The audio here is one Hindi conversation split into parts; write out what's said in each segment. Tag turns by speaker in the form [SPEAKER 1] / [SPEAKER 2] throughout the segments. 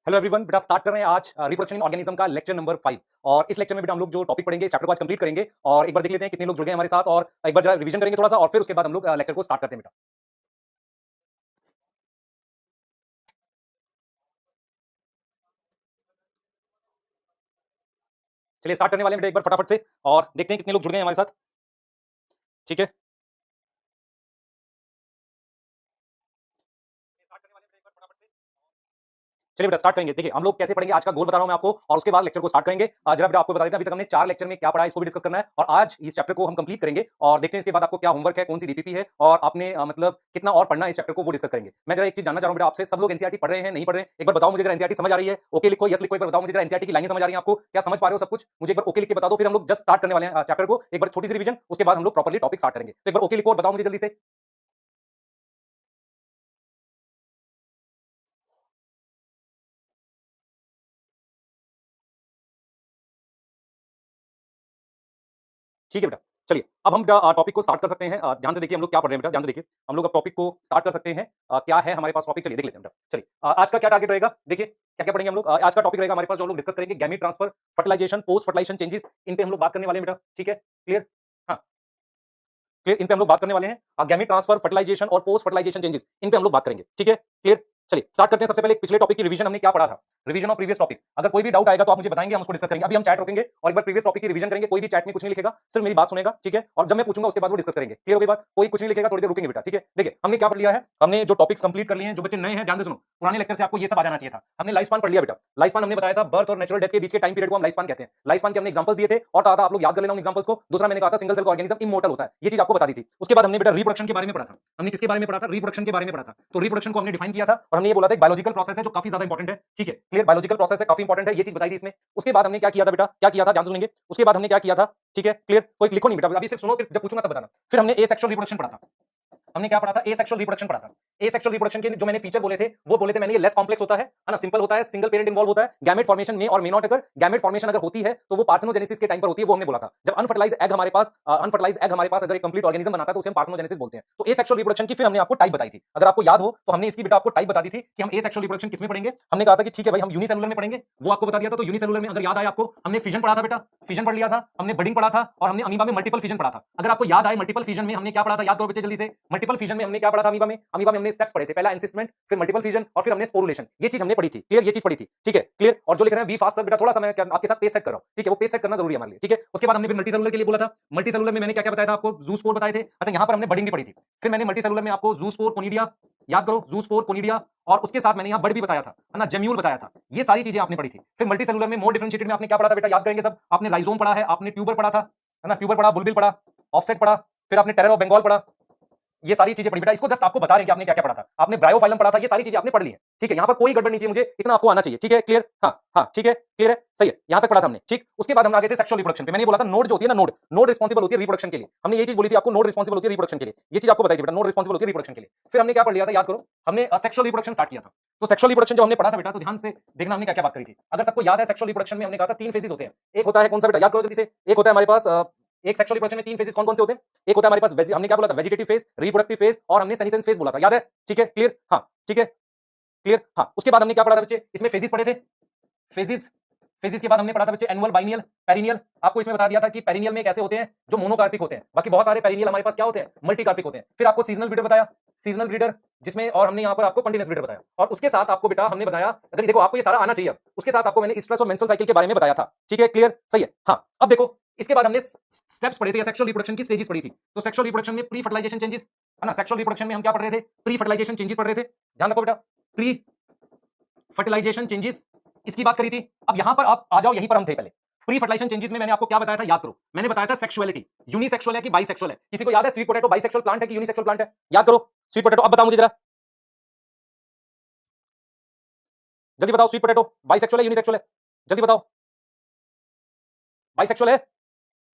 [SPEAKER 1] हेलो एवरीवन, बेटा स्टार्ट कर रहे हैं आज रिप्रोडक्शन इन ऑर्गेनिज्म का लेक्चर नंबर 5। और इस लेक्चर में बेटा हम लोग जो टॉपिक पढ़ेंगे, इस चैप्टर को आज कंप्लीट करेंगे और एक बार देख लेते हैं कितने लोग जुड़ गए हमारे साथ, और एक बार जरा रिवीजन करेंगे थोड़ा सा, और फिर उसके बाद हम लोग लेक्चर को स्टार्ट करते हैं बेटा। चलिए स्टार्ट करने वाले हैं बेटा एक बार फटाफट से, और देखते हैं कितने लोग जुड़ गए हमारे साथ। ठीक है, चलिए बेटा स्टार्ट करेंगे। देखिए हम लोग कैसे पढ़ेंगे, आज का गोल बता रहा हूं मैं आपको, और उसके बाद लेक्चर को स्टार्ट करेंगे। जरा बेटा आपको बता देते हैं अभी तक हमने 4 लेक्चर में क्या पढ़ा है, इसको भी डिस्कस करना है, और आज इस चैप्टर को हम कंप्लीट करेंगे और देखते हैं इसके बाद आपको क्या होमवर्क है, कौन सी डीपीपी है, और आपने मतलब कितना और पढ़ना है इस चैप्टर को, वो डिस्कस करेंगे। मैं जरा एक चीज जानना चाह रहा हूं बेटा आपसे, सब लोग एनसीईआरटी पढ़ रहे हैं नहीं पढ़ रहे हैं? एक बार बताओ मुझे, जरा एनसीईआरटी समझ आ रही है? ओके लिखो, यस लिखो। एक बार बताओ मुझे जरा एनसीईआरटी की लाइनें समझ आ रही हैं आपको? क्या समझ पा रहे हो सब कुछ? मुझे एक बार ओके लिख के बता दो, फिर हम लोग जस्ट स्टार्ट करने वाले हैं चैप्टर को। एक बार छोटी सी रिवीजन, उसके बाद हम लोग प्रॉपर्ली टॉपिक स्टार्ट करेंगे। तो एक बार ओके लिखो और बताओ मुझे जल्दी से। ठीक है बेटा, चलिए अब हम टॉपिक को स्टार्ट कर सकते हैं। ध्यान से देखिए हम लोग क्या पढ़ रहे हैं बेटा, ध्यान से देखिए। हम लोग अब टॉपिक को स्टार्ट कर सकते हैं। क्या है हमारे पास टॉपिक, चलिए देख लेते हैं बेटा। चलिए आज का क्या टारगेट रहेगा, देखिए क्या क्या पढ़ेंगे हम लोग। आज का टॉपिक रहेगा हमारे पास, जो हम लोग डिस्कस करेंगे, gamete transfer, fertilization, post fertilization changes, इन पे हम लोग बात करने वाले हैं बेटा। ठीक है, क्लियर? हाँ क्लियर, इन पे हम लोग बात करने वाले हैं। गैमीट ट्रांसफर, फर्टिलाइजेशन और पोस्ट फर्टिलाइजेशन चेंजेस, इन पे हम लोग बात करेंगे। ठीक है, क्लियर? चलिए स्टार्ट करते हैं। सबसे पहले पिछले टॉपिक की रिवीजन, हमने क्या पढ़ा था, रिवीजन ऑफ प्रीवियस टॉपिक। अगर कोई भी डाउट आएगा तो आप मुझे बताएंगे, हम उसको डिस्कस करेंगे। अभी हम चैट रोकेंगे और एक बार प्रीवियस टॉपिक की रिवीजन करेंगे। कोई भी चैट में कुछ नहीं लिखेगा, सिर्फ मेरी बात सुनेगा। ठीक है, और जब मैं पूछूंगा उसके बाद वो डिस्कस करेंगे। क्लियर हो गई बात? कोई कुछ नहीं लिखेगा, थोड़ी देर रुकेंगे बेटा। ठीक है, देखिए हमने क्या पढ़ लिया है, हमने जो टॉपिक्स कंप्लीट कर लिए हैं। जो बच्चे नए हैं ध्यान से सुनो, पुराने लेक्चर से आपको ये सब आ जाना चाहिए था। हमने लाइफ स्पान पढ़ लिया बेटा। लाइफ स्पान हमने बताया था, बर्थ और नेचुरल डेथ के बीच के टाइम पीरियड को हम लाइफ स्पान कहते हैं। लाइफ स्पान के हमने एग्जांपल्स दिए थे और कहा था आप लोग याद कर लेना उन एग्जांपल्स को। दूसरा मैंने कहा था सिंगल सेल ऑर्गेनिज्म इमोर्टल होता है, ये चीज आपको बता दी थी। उसके बाद हमने बेटा रिप्रोडक्शन के बारे में पढ़ा था। हमने किसके बारे में पढ़ा था? रिप्रोडक्शन के बारे में पढ़ा था। तो रिप्रोडक्शन को हमने डिफाइन किया था और हमने ये बोला था एक बायोलॉजिकल प्रोसेस है जो काफी ज्यादा इंपॉर्टेंट है। ठीक है, क्लियर? बायोलॉजिकल प्रोसेस है, काफी इंपॉर्टेंट है, ये चीज बताई थी इसमें। उसके बाद हमने क्या किया था बेटा, क्या किया था ध्यान सुनेंगे। उसके बाद हमने क्या किया था, ठीक है क्लियर? कोई लिखो नहीं बेटा, अभी सिर्फ सुनो, फिर जब पूछूंगा तब बताना। फिर हमने एसेक्सुअल रिप्रोडक्शन पढ़ा था। हमने क्या पढ़ा था? एसेक्सुअल रिप्रोडक्शन पढ़ा था। एसेक्सुअल रिप्रोडक्शन के जो मैंने फीचर बोले थे, वो बोले थे मैंने, ये लेस कॉम्प्लेक्स होता है ना, सिंपल होता है, सिंगल पेरेंट इन्वॉल्व होता है, गैमेट फॉर्मेशन में और मे नॉट अगर। गैमेट फॉर्मेशन अगर होती है तो वो पार्थेनोजेनेसिस के टाइम पर होती है, वो हमने बोला था। जब अनफर्टिलाइज्ड एग हमारे पास, अगर एक कंप्लीट ऑर्गेनिज्म बनाता है तो उसे हम पार्थेनोजेनेसिस बोलते हैं। तो एसेक्सुअल रिप्रोडक्शन की फिर हमने आपको टाइप बताई थी, अगर आपको याद हो तो। हमने इसकी बेटा आपको टाइप बता दी थी कि हम एसेक्सुअल रिप्रोडक्शन किसमें पढ़ेंगे। हमने कहा था कि ठीक है भाई, हम यूनिसेलुलर में पढ़ेंगे, वो आपको बता दिया था। तो यूनिसेलुलर में अगर याद आए आपको, हमने फिजन पढ़ा था बेटा, फिजन पढ़ लिया था हमने, बडिंग पढ़ा था, और हमने अमीबा में मल्टीपल फिजन पढ़ा था। अगर आपको याद आए, मल्टीपल फिजन में हमने क्या पढ़ा था, याद करो बच्चे जल्दी से। मल्टीपल फिजन में हमने क्या पढ़ा था? अमीबा में, अमीबा में हमने स्टेप्स पढ़े थे, पहला एनसिसमेंट, फिर मल्टीपल फिजन, और फिर हमने स्पोरुलेशन। ये चीज हमने पढ़ी थी, क्लियर? ये चीज पढ़ी थी, ठीक है क्लियर? और जो लिख रहे हैं बी फास्ट सर, बेटा थोड़ा सा मैं आपके साथ पेस सेट कर रहा हूं, ठीक है? वो पेस सेट करना जरूरी है हमारे लिए, ठीक है? उसके बाद हमने फिर मल्टीसेलुलर के लिए बोला था। मल्टीसेलुलर में मैंने क्या क्या बताया था आपको? जूस्पोर बताए थे। अच्छा, यहां पर हमने बडिंग भी पढ़ी थी। फिर मैंने मल्टीसेलुलर में आपको जूस्पोर, कोनिडिया, याद करो, जूस्पोर, कोनिडिया, और उसके साथ मैंने यहां बर्ड भी बताया था, है ना, जेम्यूल बताया था। ये सारी चीजें आपने पढ़ी थी। फिर मल्टीसेलुलर में मोर डिफरेंशिएटेड में आपने क्या पढ़ा था बेटा, याद करेंगे सब। आपने राइजोम पढ़ा है, आपने ट्यूबर पढ़ा था, है ना, ट्यूबर पढ़ा, बुलबिल पढ़ा, ऑफसेट पढ़ा, फिर आपने टेरर ऑफ बंगाल पढ़ा। ये सारी चीजें पढ़ी बेटा। इसको जस्ट आपको बता रहे हैं कि आपने क्या क्या पढ़ा था। आपने ब्रायोफाइलम पढ़ा था, ये सारी चीजें आपने पढ़ ली है, ठीक है? यहां पर कोई गड़बड़ नहीं चाहिए मुझे, इतना आपको आना चाहिए, ठीक है क्लियर? हाँ हाँ ठीक है, क्लियर है, सही है, यहां तक पढ़ा था हमने, ठीक। उसके बाद हम आगे थे सेक्सुअल रिप्रोडक्शन पे। मैंने बोला था नोड जो होती है ना, नोड, नोड रिस्पांसिबल होती है रिप्रोडक्शन के लिए। हमने ये चीज बोली थी आपको, नोड रिस्पांसिबल होती है रिप्रोडक्शन के लिए, ये चीज आपको बताई थी बेटा, नोड रिस्पांसिबल होती है रिप्रोडक्शन के लिए। फिर हमने क्या पढ़ लिया था, याद करो, हमने सेक्सुअल रिप्रोडक्शन स्टार्ट किया था। तो सेक्सुअल रिप्रोडक्शन जब हमने पढ़ा था बेटा, तो ध्यान से देखना हमने क्या क्या बात करी थी। अगर सबको याद है, सेक्सुअल रिप्रोडक्शन में हमने कहा था 3 फेजेस होते हैं। एक होता है कौन सा बेटा, याद करो जल्दी से। एक होता है हमारे पास एक सेक्सुअल रिप्रोडक्शन में 3 फेजेस कौन कौन से होते हैं? एक होता है हमारे पास हमने क्या बोला था, वेजिटेटिव फेज, रिप्रोडक्टिव फेज, और हमने सेनिसेंस फेज बोला था, याद है? ठीक है क्लियर? हाँ ठीक है क्लियर? हाँ, उसके बाद हमने क्या पढ़ा था बच्चे, इसमें फेजेस पढ़े थे, फेजेस। फेजेस के बाद हमने पढ़ा था बच्चे एनुअल, बाइनियल, पेरिनियल। आपको इसमें बता दिया था कि पेरिनियल में कैसे होते हैं, जो मोनोकार्पिक होते हैं। बाकी बहुत सारे पेरिनियल हमारे पास क्या होते हैं, मल्टीकार्पिक होते हैं। फिर आपको सीजनल ब्रीडर बताया, सीजनल ब्रीडर जिसमें, और हमने यहाँ पर आपको कंटीन्यूअस ब्रीडर बताया। और उसके साथ आपको बेटा हमने बताया, अगर देखो आपको ये सारा आना चाहिए, उसके साथ आपको मैंने स्ट्रेस और मेंस्ट्रुअल साइकिल के बारे में बताया था, ठीक है क्लियर? सही है। हाँ, अब देखो इसके बाद हमने स्टेप्स पढ़े थे, सेक्सुअल रिप्रोडक्शन की स्टेजेस पढ़ी थी। तो सेक्सुअल रिप्रोडक्शन में प्री फर्टिलाइजेशन चेंजेस, है ना, सेक्सुअल रिप्रोडक्शन में हम क्या पढ़ रहे थे, प्री फर्टिलाइजेशन चेंजेस पढ़ रहे थे। ध्यान रखो बेटा, प्री फर्टिलाइजेशन चेंजेस, इसकी बात करी थी। अब यहां पर आप आ जाओ, यहीं पर हम थे पहले। प्री फर्टिलाइजेशन चेंजेस में मैंने आपको क्या बताया था, याद करो। मैंने बताया था सेक्सुअलिटी, यूनिसेक्सुअल है कि बाइसेक्सुअल है। किसी को याद है स्वीट पोटैटो बाइसेक्सुअल प्लांट है कि यूनिसेक्सुअल प्लांट है? याद करो, स्वीट पोटैटो। अब बताओ मुझे जरा जल्दी बताओ, स्वीट पोटैटो बाइसेक्सुअल है यूनिसेक्सुअल है? जल्दी बताओ। बाइसेक्सुअल है,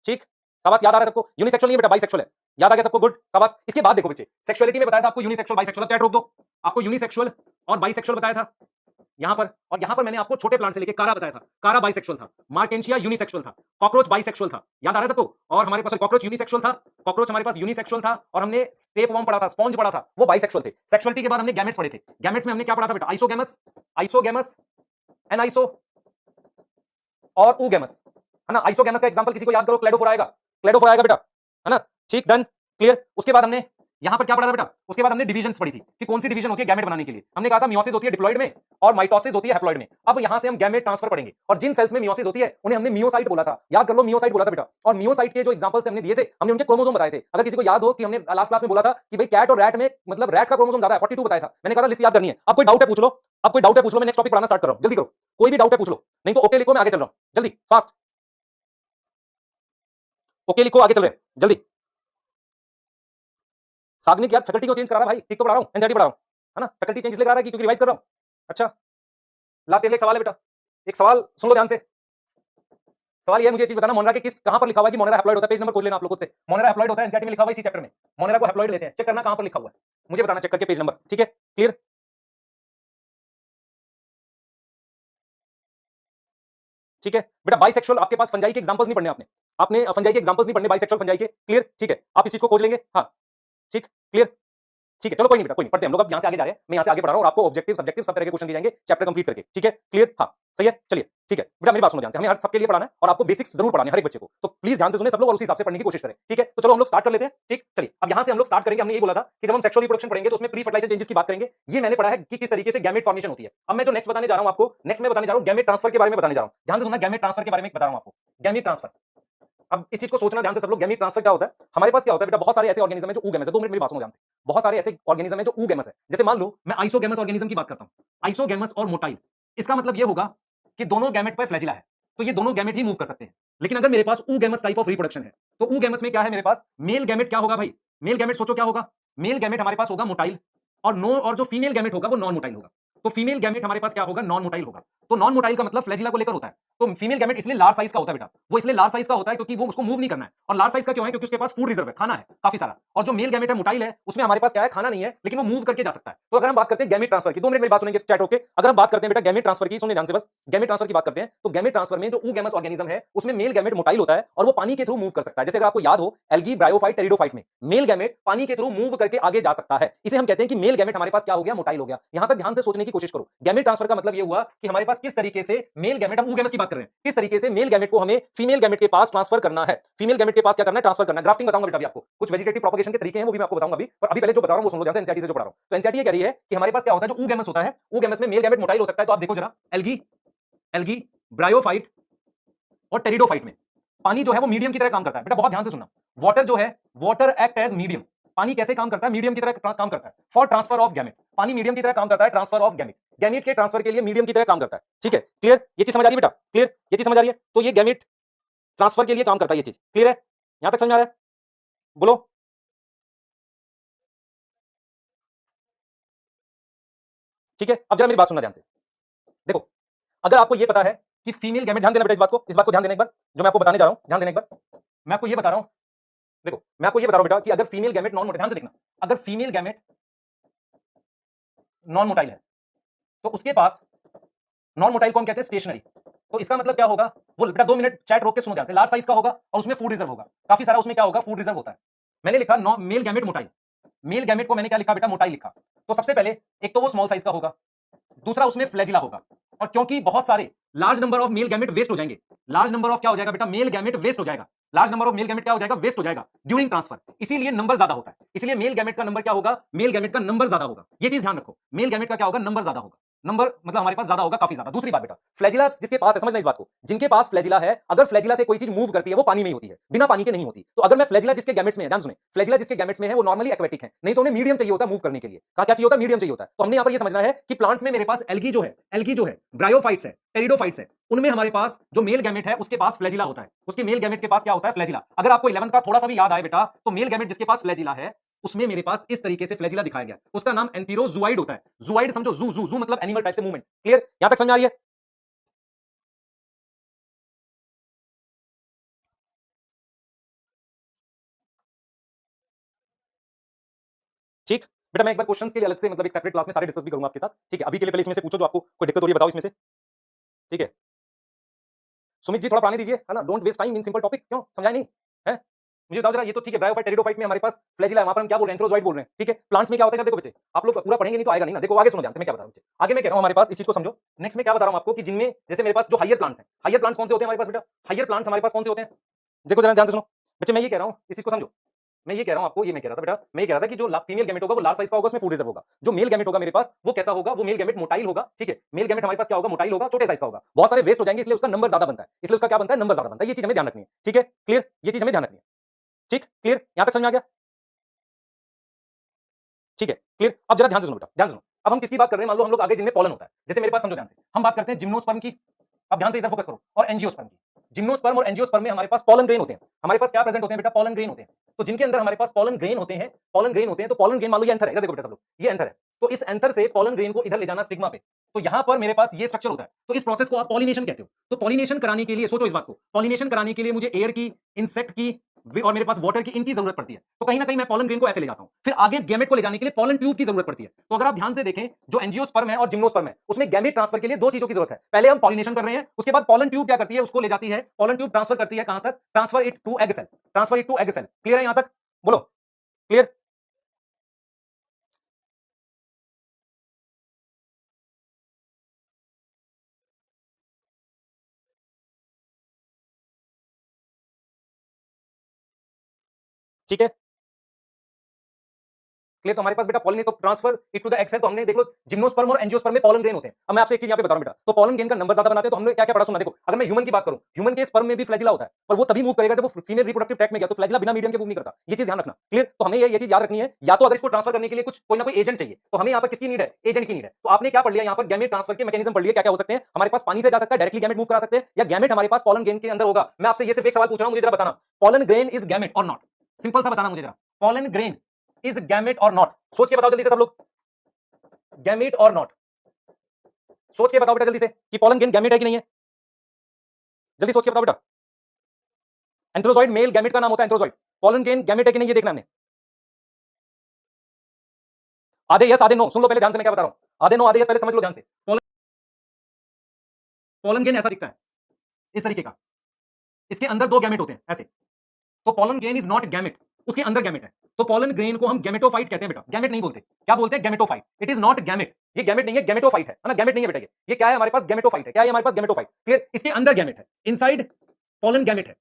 [SPEAKER 1] ठीक, शाबाश, याद आ रहा है सबको। यूनिसेक्सुअल नहीं है बेटा, बाइसेक्सुअल है, याद आ गया सबको, गुड, शाबाश। इसके बाद देखो बच्चे, सेक्सुअलिटी में बताया था आपको यूनिसेक्सुअल बाइसेक्सुअल, चैट रोक दो। आपको यूनिसेक्सुअल और बाइसेक्सुअल बताया था यहां पर, और यहां पर मैंने आपको छोटे प्लांट से लेके कारा बताया था। कारा बाइसेक्सुअल था, मार्टेंशिया यूनिसेक्सुअल था, कॉकरोच बाइसेक्सुअल था, याद आ रहा है सबको? और हमारे पास कॉकरोच यूनिसेक्सुअल था, कॉकरोच हमारे पास यूनिसेक्सुअल था, और हमने स्टेप वर्म पढ़ा था, स्पॉन्ज पढ़ा था, वो बाइसेक्सुअल थे। सेक्सुअलिटी के बाद हमने गैमेट्स पढ़े थे। गैमेट्स में हमने क्या पढ़ा था बेटा, आइसोगैमस, आइसोगैमस, एनाइसो और ऊगेमस, है ना। आइसोगेमस का एग्जांपल किसी को याद करो, क्लेडोफोर आएगा, क्लेडोफोर आएगा बेटा, है ना। ठीक, डन, क्लियर। उसके बाद हमने यहां पर क्या पढ़ा था बेटा, उसके बाद हमने डिवीजन्स पढ़ी थी कि कौन सी डिवीजन होती है गैमेट बनाने के लिए। हमने कहा था मियोसिस होती है डिप्लॉइड में और माइटोसिस होती है हैप्लॉइड में। अब यहां से हम गैमेट ट्रांसफर पढ़ेंगे और जिन सेल्स में मियोसिस होती है उन्हें हमने मियोसाइट बोला था, याद कर लो, मियोसाइट बोला था बेटा। और मियोसाइट के जो एग्जांपल्स हमने दिए थे, हमने उनके क्रोमोसोम बताए थे। अगर किसी को याद हो कि हमने लास्ट क्लास में बोला था कि भाई कैट और रैट में, मतलब रैट का क्रोमोसोम ज्यादा है, 42 बताया था। मैंने कहा था लिस्ट याद करनी है। अब कोई डाउट है पूछ लो, अब कोई डाउट है पूछ लो, मैं नेक्स्ट टॉपिक पढ़ाना स्टार्ट कर रहा हूं, जल्दी करो। कोई भी डाउट है पूछ लो, नहीं तो ओके लिखो, मैं आगे चल रहा हूं, जल्दी फास्ट। ओके लिखो, आगे चल रहे हैं, जल्दी। सागनिक यार फैकल्टी को चेंज करा रहा भाई, ठीक तो पढ़ा रहा हूं, एनसीईआरटी पढ़ा रहा हूं, है ना। फैकल्टी चेंज इसलिए करा रहा है क्योंकि रिवाइज कर रहा हूं। अच्छा, ला तेरे लिए एक सवाल है बेटा, एक सवाल सुन लो ध्यान से। सवाल ये है, मुझे चीज बताना, मोनेरा के किस, कहां पर लिखा हुआ है कि मोनेरा हैप्लॉइड होता है। पेज नंबर खोज लेना आप लोग खुद से। मोनेरा हैप्लॉइड होता है, एनसीईआरटी में लिखा हुआ है इसी चैप्टर में। मोनेरा को हैप्लॉइड लेते हैं, चेक करना कहां पर लिखा हुआ है, मुझे बताना चेक करके पेज नंबर, ठीक है, क्लियर। ठीक है बेटा, बाइसेक्सुअल आपके पास फंजाई के एग्जांपल्स नहीं पढ़ने, आपने आपने फंजाई के एग्जांपल्स नहीं पढ़ने, बाइसेक्सुअल फंजाई के, क्लियर, ठीक है। आप इस चीज को खोज लेंगे, हाँ ठीक, क्लियर, ठीक है। चलो कोई नहीं बेटा, कोई नहीं, पढ़ते हैं हम लोग। अब यहां से आगे जा रहे हैं, मैं यहां से आगे पढ़ा रहा हूं और आपको ऑब्जेक्टिव सब्जेक्टिव सब तरह के क्वेश्चन दिए जाएंगे चैप्टर कंप्लीट करके, ठीक है, क्लियर, हाँ सही है। चलिए ठीक है बेटा, मेरी बात सुनो ध्यान से, हमें हर सबके लिए पढ़ाना है और आपको बेसिक्स जरूर पढ़ाने हैं हर एक बच्चे को, तो प्लीज ध्यान से सुने सब लोग और उसी हिसाब से पढ़ने की कोशिश करें, ठीक है। तो चलो हम लोग स्टार्ट कर लेते हैं, ठीक। चलिए अब यहां से हम लोग स्टार्ट करेंगे। हमने ये बोला था कि जब हम सेक्सुअल रिप्रोडक्शन पढ़ेंगे तो उसमें प्री फर्टिलाइजेशन चेंजेस की बात करेंगे। ये मैंने पढ़ा है कि किस तरीके से गैमेट फॉर्मेशन होती है। अब मैं जो नेक्स्ट बताने जा रहा हूं आपको, नेक्स्ट मैं बताने जा रहा हूं गैमेट ट्रांसफर के बारे में बताने जा रहा हूं। ध्यान से सुनना, गैमेट ट्रांसफर के बारे में बता रहा हूं आपको, गैमेट ट्रांसफर। अब इस चीज को सोचना ध्यान से सब लोग, गैमेट ट्रांसफर क्या होता है। हमारे पास क्या होता है बेटा, बहुत सारे ऐसे ऑर्गेनिज्म है जो ऊगेमस है। 2 मिनट मेरी बात सुनो ध्यान से। बहुत सारे ऐसे ऑर्गेनिज्म है जो ऊगेमस है। जैसे मान लो मैं आइसोगेमस ऑर्गेनिज्म की बात करता हूं, आइसोगेमस और मोटाइल। इसका मतलब ये होगा कि दोनों गैमेट पर फ्लैजिला है, तो ये दोनों गैमेट ही मूव कर सकते हैं। लेकिन अगर मेरे पास ऊगेमस टाइप ऑफ रिप्रोडक्शन है, तो ऊगेमस में क्या है मेरे पास, मेल गैमेट क्या होगा भाई, मेल गैमेट सोचो क्या होगा, मेल गैमेट हमारे पास होगा मोटाइल और नो, और जो फीमेल गैमेट होगा वो नॉन मोटाइल होगा। तो फीमेल गैमेट हमारे पास क्या होगा, नॉन मोटाइल होगा। तो नॉन मोटाइल का मतलब फ्लैजिला को लेकर होता है। तो फीमेल गैमेट इसलिए लार्ज साइज का होता है बेटा, वो इसलिए लार्ज साइज का होता है क्योंकि वो उसको मूव नहीं करना है। और लार्ज साइज का क्यों है, क्योंकि उसके पास फूड रिजर्व है, खाना है काफी सारा। और जो मेल गैमेट है मोटाइल है, उसमें हमारे पास क्या है, खाना नहीं है लेकिन वो मूव करके जा सकता है। तो अगर हम बात करते हैं गैमेट ट्रांसफर की, 2 मिनट मेरी बात सुनेंगे चैट होके। अगर हम बात करते हैं बेटा गैमेट ट्रांसफर की, सुनिए ध्यान से बस, गैमेट ट्रांसफर की बात करते हैं तो गैमेट ट्रांसफर में जो ऊगेमस ऑर्गेनिज्म है उसमें मेल गैमेट मोटाइल होता है और वो पानी के थ्रू मूव कर सकता है। जैसे अगर आपको याद हो एल्गी, ब्रायोफाइट, टेरिडोफाइट में मेल गैमेट पानी के थ्रू मूव करके आगे जा सकता है। इसे हम कहते हैं कि मेल गैमेट हमारे पास क्या हो गया, मोटाइल हो गया। यहां तक ध्यान से सोचने की कोशिश करो। गैमेट ट्रांसफर का मतलब ये हुआ कि हमारे पास किस तरीके से मेल गैमेट, हम ऊगेमस की बात कर रहे हैं, किस तरीके से मेल गैमेट को हमें फीमेल गैमेट के पास ट्रांसफर करना है। फीमेल गैमेट के पास क्या करना है, ट्रांसफर करना है। ग्राफ्टिंग बताऊंगा बेटा अभी आपको, कुछ वेजिटेटिव प्रोपगेशन के तरीके हैं वो भी मैं आपको बताऊंगा अभी, पर अभी पहले जो बता रहा हूं वो सुन लो ध्यान से, एनसीईआरटी से जो पढ़ा रहा हूं। तो एनसीईआरटी ये कह रही है कि हमारे पास क्या होता है, जो ऊगेमस होता है, ऊगेमस में मेल गैमेट मोटाइल हो सकता है। तो आप देखो जरा, एल्गी, एल्गी, ब्रायोफाइट और टेरिडोफाइट में पानी जो है वो मीडियम की तरह काम करता है। बेटा बहुत ध्यान से सुनना, वाटर जो है, वाटर एक्ट एज मीडियम। पानी कैसे काम करता है, मीडियम की तरह काम करता है फॉर ट्रांसफर ऑफ गैमेट। पानी मीडियम की तरह काम करता है ट्रांसफर ऑफ गैमेट, गैमेट के ट्रांसफर के लिए मीडियम की तरह काम करता है, ठीक है, क्लियर। ये चीज समझ आ रही है बेटा, क्लियर, ये चीज समझ आ रही है। तो ये गैमेट ट्रांसफर के लिए काम करता है, ये चीज क्लियर है, यहां तक समझ आ रहा है, बोलो। ठीक है, अब जरा मेरी बात सुनना ध्यान से। देखो, अगर आपको ये पता है कि फीमेल गैमेट, ध्यान देना बेटा इस बात को ध्यान देना एक बार, जो मैं आपको बताने जा रहा हूं, ध्यान देना एक बार। मैं आपको ये बता रहा हूं, देखो मैं आपको ये बता रहा हूं बेटा कि अगर फीमेल गैमेट नॉन मोटाइल, ध्यान से देखना, अगर फीमेल गैमेट नॉन मोटाइल है तो उसके पास, नॉन मोटाइल को हम कहते हैं स्टेशनरी। तो इसका मतलब क्या होगा, वो बेटा 2 मिनट चैट रोक के सुनो ध्यान से, लार्ज साइज का होगा और उसमें फूड रिजर्व होगा काफी सारा, उसमें क्या होगा, फूड रिजर्व होता है। मैंने लिखा male gamete motile, male gamete को मैंने क्या लिखा बेटा, मोटाइल लिखा। तो सबसे पहले एक तो वो स्मॉल साइज का होगा, दूसरा उसमें फ्लैजिला होगा। और क्योंकि बहुत सारे large number of male gamete waste हो जाएंगे, लार्ज नंबर ऑफ क्या हो जाएगा बेटा, मेल गैमेट वेस्ट हो जाएगा, large number of male gamete क्या हो जाएगा, वेस्ट हो जाएगा ड्यूरिंग ट्रांसफर, इसीलिए नंबर ज्यादा होता है। इसलिए मेल गैमेट का नंबर क्या होगा, मेल गैमेट का नंबर ज्यादा होगा। ये चीज ध्यान रखो, मेल गैमेट का क्या होगा, नंबर ज्यादा होगा। नंबर मतलब हमारे पास ज्यादा होगा, काफी ज्यादा। दूसरी बात बेटा, फ्लैजिला जिसके पास है, समझना इस बात को, जिनके पास फ्लैजिला है, अगर फ्लैजिला से कोई चीज मूव करती है वो पानी में ही होती है, बिना पानी के नहीं होती। तो अगर मैं फ्लैजिला जिसके गैमेट्स में है, ध्यान सुने, फ्लैजिला जिसके गैमेट्स में है वो नॉर्मली एक्वेटिक है, नहीं तो उन्हें मीडियम चाहिए होता है मूव करने के लिए। क्या चाहिए होता है, मीडियम चाहिए होता है। तो हमने यहां पर ये समझना है कि प्लांट्स में मेरे पास एल्गी जो है, एल्गी जो है, ब्रायोफाइट्स है, टेरिडोफाइट्स है, उनमें हमारे पास जो मेल गैमेट है उसके पास फ्लैजिला होता है, उसके मेल गैमेट के पास क्या होता है, फ्लैजिला। अगर आपको 11th का थोड़ा सा भी याद आए बेटा, तो मेल गैमेट जिसके पास फ्लैजिला है उसमें मेरे पास इस तरीके से फ्लैजिला दिखाया गया, उसका नाम एंथीरोजूआइड होता है। जूआइड समझो, जू जू जू मतलब एनिमल टाइप से मूवमेंट, क्लियर, यहां तक समझ आ रही है। ठीक बेटा, मैं एक बार क्वेश्चंस के लिए अलग से, मतलब एक सेपरेट क्लास में सारे डिस्कस भी करूंगा आपके साथ, ठीक है। अभी के लिए पहले इसमें से पूछो जो आपको कोई दिक्कत हो रही है, बताओ इसमें से, ठीक है। सुमित जी थोड़ा पानी दीजिए, है ना, don't waste time in simple topic, क्यों समझाए नहीं है। मुझे बताओ जरा, ये तो ठीक है, ब्रायोफाइट टेरिडोफाइट में हमारे पास फ्लैजिला है, वहां पर हम क्या बोल रहे हैं, एंथ्रोजोइड बोल रहे हैं, ठीक है। प्लांट्स में क्या होता है देखो बच्चे, आप लोग पूरा पढ़ेंगे नहीं तो आएगा नहीं ना। देखो आगे सुनो ध्यान से, मैं क्या बता रहा हूं बच्चे, आगे मैं कह रहा हूं हमारे पास इस चीज को समझो। नेक्स्ट में क्या बता रहा हूं आपको कि जिनमें जैसे मेरे पास जो हायर प्लांट्स हैं, हायर प्लांट्स कौन से होते हैं हमारे पास बेटा, हायर प्लांट्स हमारे पास कौन से होते हैं, देखो जरा ध्यान से सुनो बच्चे, मैं ये कह रहा हूं इस चीज को समझो। मैं ये कह रहा हूं आपको, ये मैं कह रहा था बेटा, मैं ये कह रहा था कि जो फीमेल गैमेट होगा वो लार्ज साइज का होगा, उसमें फूड रिजर्व होगा। जो मेल गैमेट होगा मेरे पास वो कैसा होगा, वो मेल गैमेट मोटाइल होगा, ठीक है। मेल गैमेट हमारे पास क्या होगा, मोटाइल होगा, छोटे साइज का होगा, बहुत सारे वेस्ट हो जाएंगे, इसलिए उसका नंबर ज्यादा बनता है, इसलिए उसका क्या बनता है, नंबर ज्यादा बनता है। ये चीज हमें ध्यान रखनी है, ठीक है, क्लियर, ये चीज हमें ध्यान रखनी है, ठीक, क्लियर, यहां तक समझ में आ गया, ठीक है, क्लियर। अब जरा ध्यान से सुनो बेटा, ध्यान से सुनो। अब हम किसकी बात कर रहे हैं, मान लो हम लोग आगे जिनमें पॉलन होता है, जैसे मेरे पास समझो ध्यान से, हम बात करते हैं जिम्नोस्पर्म की, अब ध्यान से इधर फोकस करो, और एंजियोस्पर्म की। जिम्नोस्पर्म और एंजियोस्पर्म में हमारे पास पॉलन ग्रेन होते हैं, हमारे पास क्या प्रेजेंट होते हैं बेटा, पॉलन ग्रेन होते हैं। तो जिनके अंदर हमारे पास पॉलन ग्रेन होते हैं, पॉलन ग्रेन होते हैं, तो पॉलन ग्रेन मान लो ये एंथर है, इधर देखो बेटा सब लोग, ये एंथर है, तो इस एंथर से पॉलन ग्रेन को इधर ले जाना स्टिग्मा पे, तो यहां पर मेरे पास ये स्ट्रक्चर होता है, तो इस प्रोसेस को आप पॉलिनेशन कहते हो। तो पॉलिनेशन कराने के लिए सोचो इस बात को, पॉलिनेशन कराने के लिए मुझे एयर की, इंसेक्ट की और मेरे पास वाटर की, इनकी जरूरत पड़ती है। तो कहीं ना कहीं मैं पॉलन ग्रेन को ऐसे ले जाता हूं, फिर आगे गैमेट को ले जाने के लिए पॉलन ट्यूब की जरूरत पड़ती है। तो अगर आप ध्यान से देखें, जो एंजियोस्पर्म है और जिम्नोस्पर्म है, उसमें गैमेट ट्रांसफर के लिए दो चीजों की जरूरत है। पहले हम पॉलिनेशन कर रहे हैं, उसके बाद पॉलन ट्यूब क्या करती है, उसको ले जाती है, पॉलन ट्यूब ट्रांसफर करती है कहां तक, transfer it to egg cell, transfer it to egg cell. Clear है यहां तक, बोलो क्लियर, ठीक है, क्लियर। तो हमारे पास बेटा पॉलन, तो transfer it to the excel, तो हमने देख लो जिम्नोस्पर्म और एंजियोस्पर्म में पॉलन ग्रेन होते हैं। अब मैं आपसे एक चीज यहां पे बता रहा हूं बेटा, तो पॉलन ग्रेन का नंबर ज्यादा बनाते हैं, तो हमने क्या क्या पढ़ा सुना, देखो अगर मैं ह्यूमन की बात करूं, ह्यूमन के स्पर्म में भी फ्लैजिला होता है, पर वो तभी मूव करेगा जब वो फीमेल रिप्रोडक्टिव ट्रैक्ट में गया, तो फ्लैजिला बिना मीडियम के मूव नहीं करता, ये चीज ध्यान रखना, क्लियर। तो हमें ये चीज याद रखनी है, या तो अगर इसको ट्रांसफर करने के लिए कुछ कोई ना कोई एजेंट चाहिए, तो हमें यहाँ पर किसकी नीड है, एजेंट की नीड है। तो आपने क्या पढ़ लिया यहाँ पर, गैमेट ट्रांसफर के मैकेनिज्म पढ़ लिया, क्या क्या हो सकते हैं हमारे पास, पानी से जा सकता है, डायरेक्टली गैमेट मूव करा सकते हैं, या गैमेट हमारे पास पॉलन ग्रेन के अंदर होगा। मैं आपसे ये सिर्फ एक सवाल पूछ रहा हूं, मुझे जरा बताना, पॉलन ग्रेन इज गैमेट और नॉट, सिंपल सा बताना मुझे जरा, पॉलन ग्रेन इज गैमेट और नॉट, सोच के बताओ जल्दी से सब लोग, गैमेट और नॉट, सोच के बताओ बेटा जल्दी से कि पॉलन ग्रेन गैमेट है कि नहीं है, जल्दी सोच के बताओ बेटा। एंथ्रोजॉइड मेल गैमेट का नाम होता है एंथ्रोजॉइड, पॉलन ग्रेन गैमेट है कि नहीं ये देखना हमने। आधे यस आधे नो, सुन लो पहले ध्यान से मैं क्या बता रहा हूं, आधे नो आधे यस पहले समझ लो ध्यान से। पॉलन ग्रेन ऐसा दिखता है, इस तरीके का, इसके अंदर दो गैमेट होते हैं ऐसे, तो pollen grain is not gamete, उसके अंदर गैमेट है, तो पॉलन ग्रेन को हम गैमेटोफाइट कहते हैं बेटा, गैमेट नहीं बोलते, क्या बोलते हैं, gametophyte. It is not gamete, ये गैमेट नहीं है, गैमेटोफाइट है ना, गैमेट नहीं है बेटा, ये क्या है हमारे पास, गैमेटोफाइट है, क्या है हमारे पास, गैमेटोफाइट, क्लियर। इसके अंदर गैमेट है, इनसाइड पॉलन गैमेट है,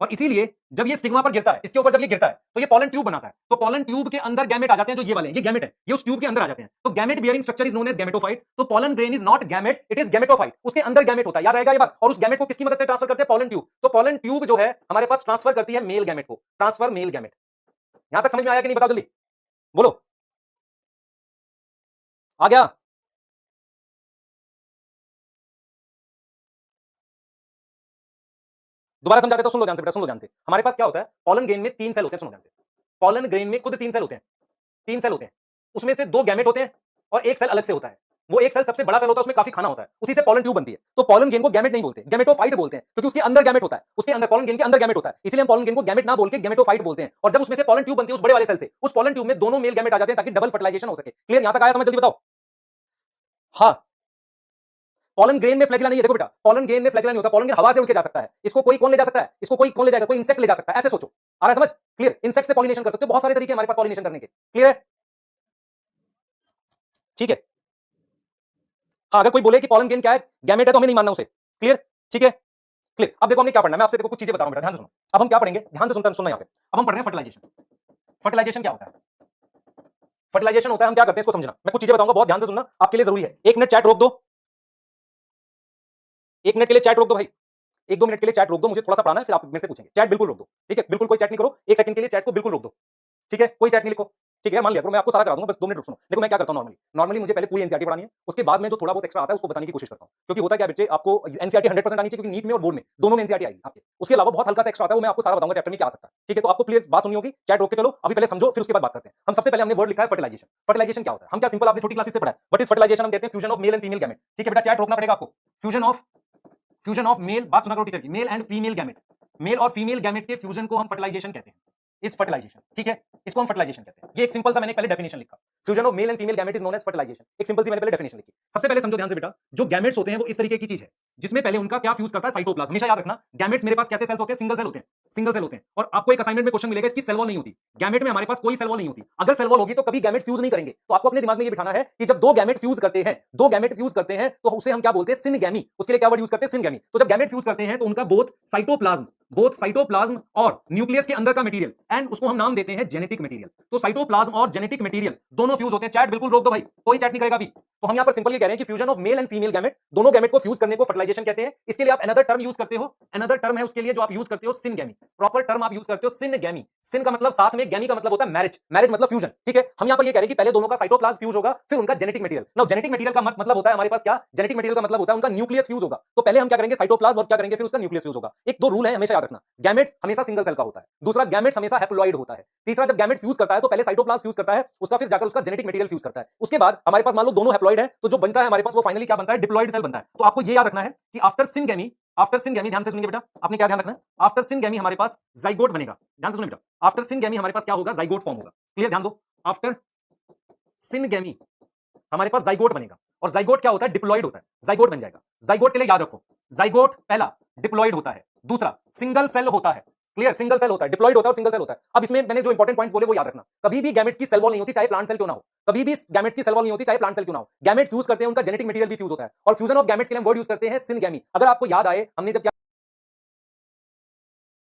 [SPEAKER 1] और इसीलिए जब ये स्टिग्मा पर गिरता है, इसके ऊपर जब ये गिरता है, तो ये पॉलन ट्यूब बनाता है, तो पॉलन ट्यूब के अंदर गैमेट आ जाते हैं, जो ये वाले ये गैमेट है, ये उस ट्यूब के अंदर आ जाते हैं, तो gamete bearing structure is known as gametophyte. तो pollen grain is not gamete, it is gametophyte, उसके अंदर गैमेट होता है, याद रहेगा ये बात। और उस गैमेट को किसकी मदद से ट्रांसफर करते हैं, पॉलन ट्यूब। तो पॉलन ट्यूब जो है हमारे पास ट्रांसफर करती है मेल गैमेट को, ट्रांसफर मेल गैमेट। यहां तक समझ में आया कि नहीं, बताओ जल्दी, बोलो, आ गया। दोबारा समझाते तो सुन लो ध्यान से बेटा, सुन लो ध्यान से। हमारे पास क्या होता है, पॉलन ग्रेन में 3 सेल होते हैं, सुनो ध्यान से। पॉलन ग्रेन में खुद 3 सेल होते हैं, 3 सेल होते हैं, उसमें से 2 गैमेट होते हैं और एक सेल अलग से होता है। वो एक सेल सबसे बड़ा सेल होता है, उसमें काफी खाना होता है, उसी से पॉलन ट्यूब बनती है। तो पॉलन ग्रेन को गैमेट नहीं बोलते, गैमेटोफाइट बोलते हैं, क्योंकि उसके अंदर गैमेट होता है, उसके अंदर पॉलन ग्रेन के अंदर गैमेट होता है, इसलिए हम पॉलन ग्रेन को गैमेट ना बोल के गैमेटोफाइट बोलते हैं। और जब उसमें से पॉलन ट्यूब बनती है उस बड़े वाले सेल से, उस पॉलन ट्यूब में दोनों मेल गैमेट आ जाते हैं, ताकि डबल फर्टिलाइजेशन हो सके। क्लियर, यहां तक आया समझ, जल्दी बताओ। हाँ, पॉलन ग्रेन में फ्लैजिला नहीं है, देखो बेटा, पॉलन ग्रेन में फ्लैजिला नहीं होता, पॉलन ग्रेन हवा से उड़ के जा सकता है, इसको कोई कौन ले जा सकता है, इसको कोई कौन ले जाएगा, कोई इंसेक्ट ले जा सकता है, ऐसे सोचो, आ रहा है समझ, क्लियर। इंसेक्ट से पॉलिनेशन कर सकते हो, बहुत सारे तरीके हमारे पास पॉलिनेशन करने के, क्लियर है, ठीक है। हाँ, अगर कोई बोले कि पॉलन ग्रेन क्या है, गैमेट है, तो हमें नहीं मानना उसे, क्लियर, ठीक है, क्लियर। अब देखो हमने क्या पढ़ना है, मैं आपसे देखो कुछ चीजें बता रहा हूं बेटा, ध्यान से सुनो। अब हम क्या पढ़ेंगे, ध्यान से सुनना यहाँ पे। अब हम पढ़ रहे हैं फर्टिलाइजेशन। फर्टिलाइजेशन क्या होता है, फर्टिलाइजेशन होता है, हम क्या करते हैं इसको समझना, मैं कुछ चीजें बताऊंगा, बहुत ध्यान से सुनना, आपके लिए जरूरी है। 1 मिनट चैट रोक दो, 1 मिनट के लिए चैट रोक दो भाई, 1-2 मिनट के लिए चैट रोक दो, मुझे थोड़ा सा पढ़ाना है, फिर आप मेरे से पूछेंगे। चैट बिल्कुल रोक दो, ठीक है, बिल्कुल कोई चैट नहीं करो, 1 सेकंड के लिए चैट को बिल्कुल रोक दो, ठीक है, कोई चैट नहीं लिखो, ठीक है, मान लिया करो, मैं आपको सारा करा दूंगा, बस 2 मिनट रुक सुनो। देखो मैं क्या करता हूं, नॉर्मली मुझे पहले पूरी एनसीईआरटी पढ़ानी है, उसके बाद में जो थोड़ा बहुत एक्स्ट्रा आता है उसको बताने की कोशिश करता हूं, क्योंकि होता क्या बच्चे, आपको एनसीईआरटी 100% आनी चाहिए, क्योंकि नीट में और बोर्ड में दोनों में एनसीईआरटी आएगी आपके। उसके अलावा बहुत हल्का सा एक्स्ट्रा आता है, वो मैं आपको सारा बताऊंगा चैप्टर में क्या आ सकता है, ठीक है। तो आपको क्लियर बात सुननी होगी, चैट रोक के चलो, अभी पहले समझो, फिर उसके बाद बात करते हैं। हम सबसे पहले हमने वर्ड लिखा है फर्टिलाइजेशन। फर्टिलाइजेशन क्या होता है, हम क्या सिंपल आपने छोटी क्लासेस से पढ़ा है, व्हाट इज फर्टिलाइजेशन, हम कहते हैं fusion of male and female gamete, ठीक है बेटा, चैट रोकना पड़ेगा आपको। फ्यूजन ऑफ मेल, बात सुना करो टीचर की, male and female gamete, male और फीमेल गैमेट के फ्यूजन को हम फर्टिलाइजेशन कहते हैं, इस फर्टिलाइजेशन, ठीक है, इसको हम फर्टिलाइजेशन कहते हैं। ये एक सिंपल सा मैंने पहले डेफिनेशन लिखा। Fusion of male and female gamete is known as fertilization. एक सिंपल सी मैंने पहले डेफिनेशन लिखी। सबसे पहले समझो ध्यान से बेटा, जो गैमेट्स होते हैं वो इस तरीके की चीज है जिसमें पहले उनका क्या फ्यूज करता है, साइटोप्लाज्म। हमेशा याद रखना, गैमेट्स मेरे पास कैसे सेल्स होते हैं, सिंगल सेल होते हैं, सिंगल सेल होते हैं। और आपको एक असाइनमेंट में क्वेश्चन मिलेगा, इसकी सेल वॉल नहीं होती। गैमेट में हमारे पास कोई सेल वॉल नहीं होती। अगर सेल वॉल होगी तो कभी गैमेट फ्यूज नहीं करेंगे। तो आपको अपने दिमाग में ये बिठाना है कि जब दो गैमेट फ्यूज करते हैं, दो गैमेट फ्यूज करते हैं तो उसे हम क्या बोलते हैं, सिनगैमी। उसके लिए क्या वर्ड यूज करते हैं, सिनगैमी। तो जब गैमेट फ्यूज करते हैं तो उनका बोथ साइटोप्लाज्म और न्यूक्लियस के अंदर का मटेरियल, एंड उसको हम नाम देते हैं जेनेटिक मटेरियल। तो साइटोप्लाज्म और जेनेटिक मटेरियल दोनों फ्यूज होते हैं। चैट बिल्कुल रोक दो भाई, कोई चैट नहीं करेगा अभी। तो हम यहां पर सिंपल ये कह रहे हैं कि fusion of male and female gamete, दोनों गैमेट को फ्यूज करने को फर्टिलाइजेशन कहते हैं। इसके लिए आप अनदर टर्म यूज करते हो, अनदर टर्म है उसके लिए जो आप यूज करते हो, सिनगैमी। प्रॉपर टर्म आप यूज करते हो सिनगैमी। सिन का मतलब साथ में, गैमी का मतलब होता है मैरिज, मैरिज मतलब फ्यूजन। ठीक है, हम यहां पर ये कह रहे हैं कि पहले दोनों का साइटोप्लाज्म फ्यूज होगा, फिर उनका genetic material. Now genetic material का मतलब होता है हमारे पास क्या, जेनेटिक मटेरियल का मतलब होता है उनका न्यूक्लियस फ्यूज होगा। तो पहले हम क्या करेंगे, साइटोप्लाज्म, और क्या करेंगे फिर उसका न्यूक्लियस फ्यूज होगा। एक दो रूल है हमेशा याद रखना, गैमेट्स हमेशा सिंगल सेल का होता है, दूसरा गैमेट्स हमेशा हैप्लॉइड होता है, तीसरा जब गैमेट फ्यूज करता है तो पहले साइटोप्लाज्म फ्यूज करता है, उसका फिर जाकर उसका जेनेटिक मटेरियल फ्यूज करता है। उसके बाद हमारे पास मान लो दोनों हैप्लॉइड है, तो जो बनता है हमारे पास वो फाइनली क्या बनता है, डिप्लॉइड सेल बनता है। तो आपको ये याद रखना है कि आफ्टर सिनगैमी, ध्यान से सुनिए बेटा, आपने क्या ध्यान रखना है, आफ्टर सिनगैमी हमारे पास जाइगोट बनेगा। ध्यान से सुनिए बेटा, आफ्टर सिनगैमी हमारे पास क्या होगा, जाइगोट फॉर्म होगा। क्लियर, ध्यान दो, आफ्टर सिनगैमी हमारे पास जाइगोट बनेगा। और जाइगोट क्या होता है, डिप्लॉइड होता है, जाइगोट बन जाएगा। जाइगोट के लिए याद रखो, जाइगोट पहला डिप्लॉइड होता है, दूसरा सिंगल सेल होता है। क्लियर, सिंगल सेल होता है, डिप्लॉइड होता है और सिंगल सेल होता है। अब इसमें मैंने जो इंपॉर्टेंट पॉइंट्स बोले वो याद रखना, कभी भी गैमेट्स की सेल वॉल नहीं होती, चाहे प्लांट सेल क्यों ना हो। कभी भी गैमेट्स की सेल वॉल नहीं होती, चाहे प्लांट सेल क्यों ना हो। गैमेट फ्यूज करते हैं, उनका जेनेटिक मटेरियल भी फ्यूज होता है। और फ्यूजन ऑफ गैमेट्स के लिए हम वर्ड यूज करते हैं सिनगैमी। अगर आपको याद आए, हमने जब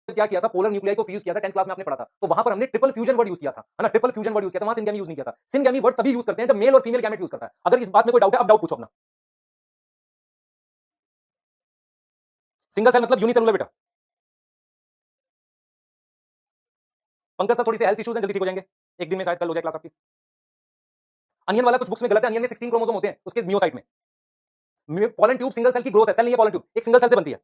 [SPEAKER 1] क्या किया था, पोलर न्यूक्लियाई को फ्यूज किया था, 10th क्लास में आपने पढ़ा था, तो वहां पर हमने ट्रिपल फ्यूजन वर्ड यूज किया था, है ना, ट्रिपल फ्यूजन वर्ड यूज किया था, वहां सिनगैमी यूज नहीं किया था। सिनगैमी वर्ड तभी यूज करते हैं जब मेल और फीमेल गैमेट यूज करता है। अगर इस बात में कोई डाउट है, अब डाउट पूछो अपना। सिंगल सेल मतलब यूनिसेलुलर बेटा। पंकज सर थोड़ी सी हेल्थ इश्यूज हैं, जल्दी ठीक हो जाएंगे, एक दिन में शायद कल हो जाए क्लास आपकी। अनियन वाला कुछ बुक्स में गलत है, अनियन में 16 क्रोमोसोम होते हैं उसके मियोसाइट में। पॉलन ट्यूब सिंगल सेल की ग्रोथ है, सेल नहीं है पॉलन ट्यूब, एक सिंगल सेल से बनती है।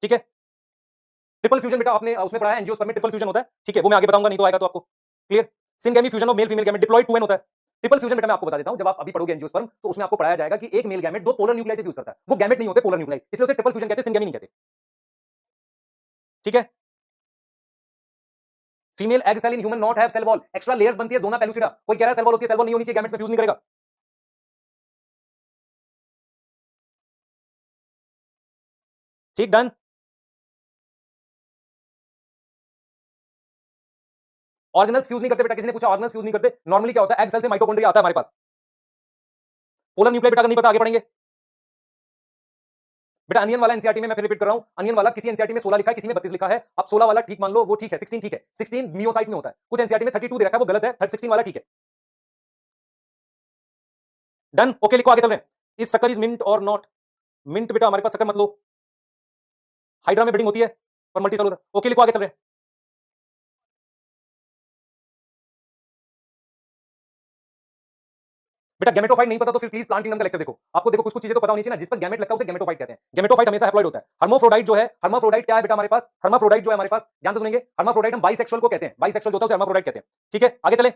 [SPEAKER 1] ठीक है, ट्रिपल फ्यूजन बेटा आपने उसमें पढ़ा है, एंजियोस्पर्म में ट्रिपल फ्यूजन होता है। ठीक है, वो मैं आगे बताऊंगा, नहीं तो आएगा तो आपको। Clear, syngamy fusion of male female gamete, diploid 2n होता है। ट्रिपल फ्यूजन बेटा मैं आपको बता देता हूं, जब आप अभी पढ़ोगे एंजियोस्पर्म तो उसमें आपको पढ़ाया जाएगा कि एक मेल गैमेट दो पोलर न्यूक्लियाई से फ्यूज करता है। वो गैमेट नहीं होते, पोलर न्यूक्लियाई, इसलिए उसे ट्रिपल फ्यूजन कहते हैं, सिनगैमी नहीं कहते। ठीक है, female egg cell in human not have cell wall, extra layers बनती है, जोना पेलुसिडा। कोई कह रहा है सेल वॉल होती है, सेल वॉल नहीं होनी चाहिए, गैमेट्स में फ्यूज नहीं करेगा। ठीक, डन। ऑर्गेनल्स फ्यूज नहीं करते बेटा, किसी ने पूछा ऑर्गेनल्स फ्यूज नहीं करते। नॉर्मली क्या होता है, एग सेल से माइटोकॉन्ड्रिया आता है हमारे पास। पोलर न्यूक्लियाई बेटा अगर नहीं पता आगे पढ़ेंगे बेटा। अनियन वाला एनसीईआरटी में मैं फिर रिपीट कर रहा हूं, अनियन वाला किसी एनसीईआरटी में 16 लिखा है, किसी में 32 लिखा है। अब 16 वाला ठीक मान लो, वो ठीक है, 16 ठीक है, 16 मियोसाइट में होता है। कुछ एनसीईआरटी में 32 दे रखा है, वो गलत है, 16 वाला ठीक है। डन, ओके लिखो, आगे चल रहे हैं। इस शक्कर इज मिंट और नॉट मिंट बेटा, हमारे पास शक्कर मत लो, हाइड्रा में ब्रीडिंग होती है पर मल्टी सेलुलर। ओके लिखो, आगे चल रहे हैं। बेटा गैमेटोफाइट नहीं पता तो फिर प्लीज प्लांट किंगडम का लेक्चर देखो। आपको देखो कुछ कुछ चीजें तो पता होनी चाहिए ना, जिस पर गैमेट लगता है उसे गैमेटोफाइट कहते हैं। गैमेटोफाइट हमेशा हैप्लॉइड होता है। हर्माफ्रोडाइट जो है, हर्माफ्रोडाइट क्या है बेटा हमारे पास, हर्माफ्रोडाइट जो है हमारे पास, ध्यान से सुनेंगे, हर्माफ्रोडाइट हम बाइसेक्सुअल को कहते हैं, बाइसेक्सुअल जो होता है उसे हर्माफ्रोडाइट कहते हैं। ठीक है, आगे चले।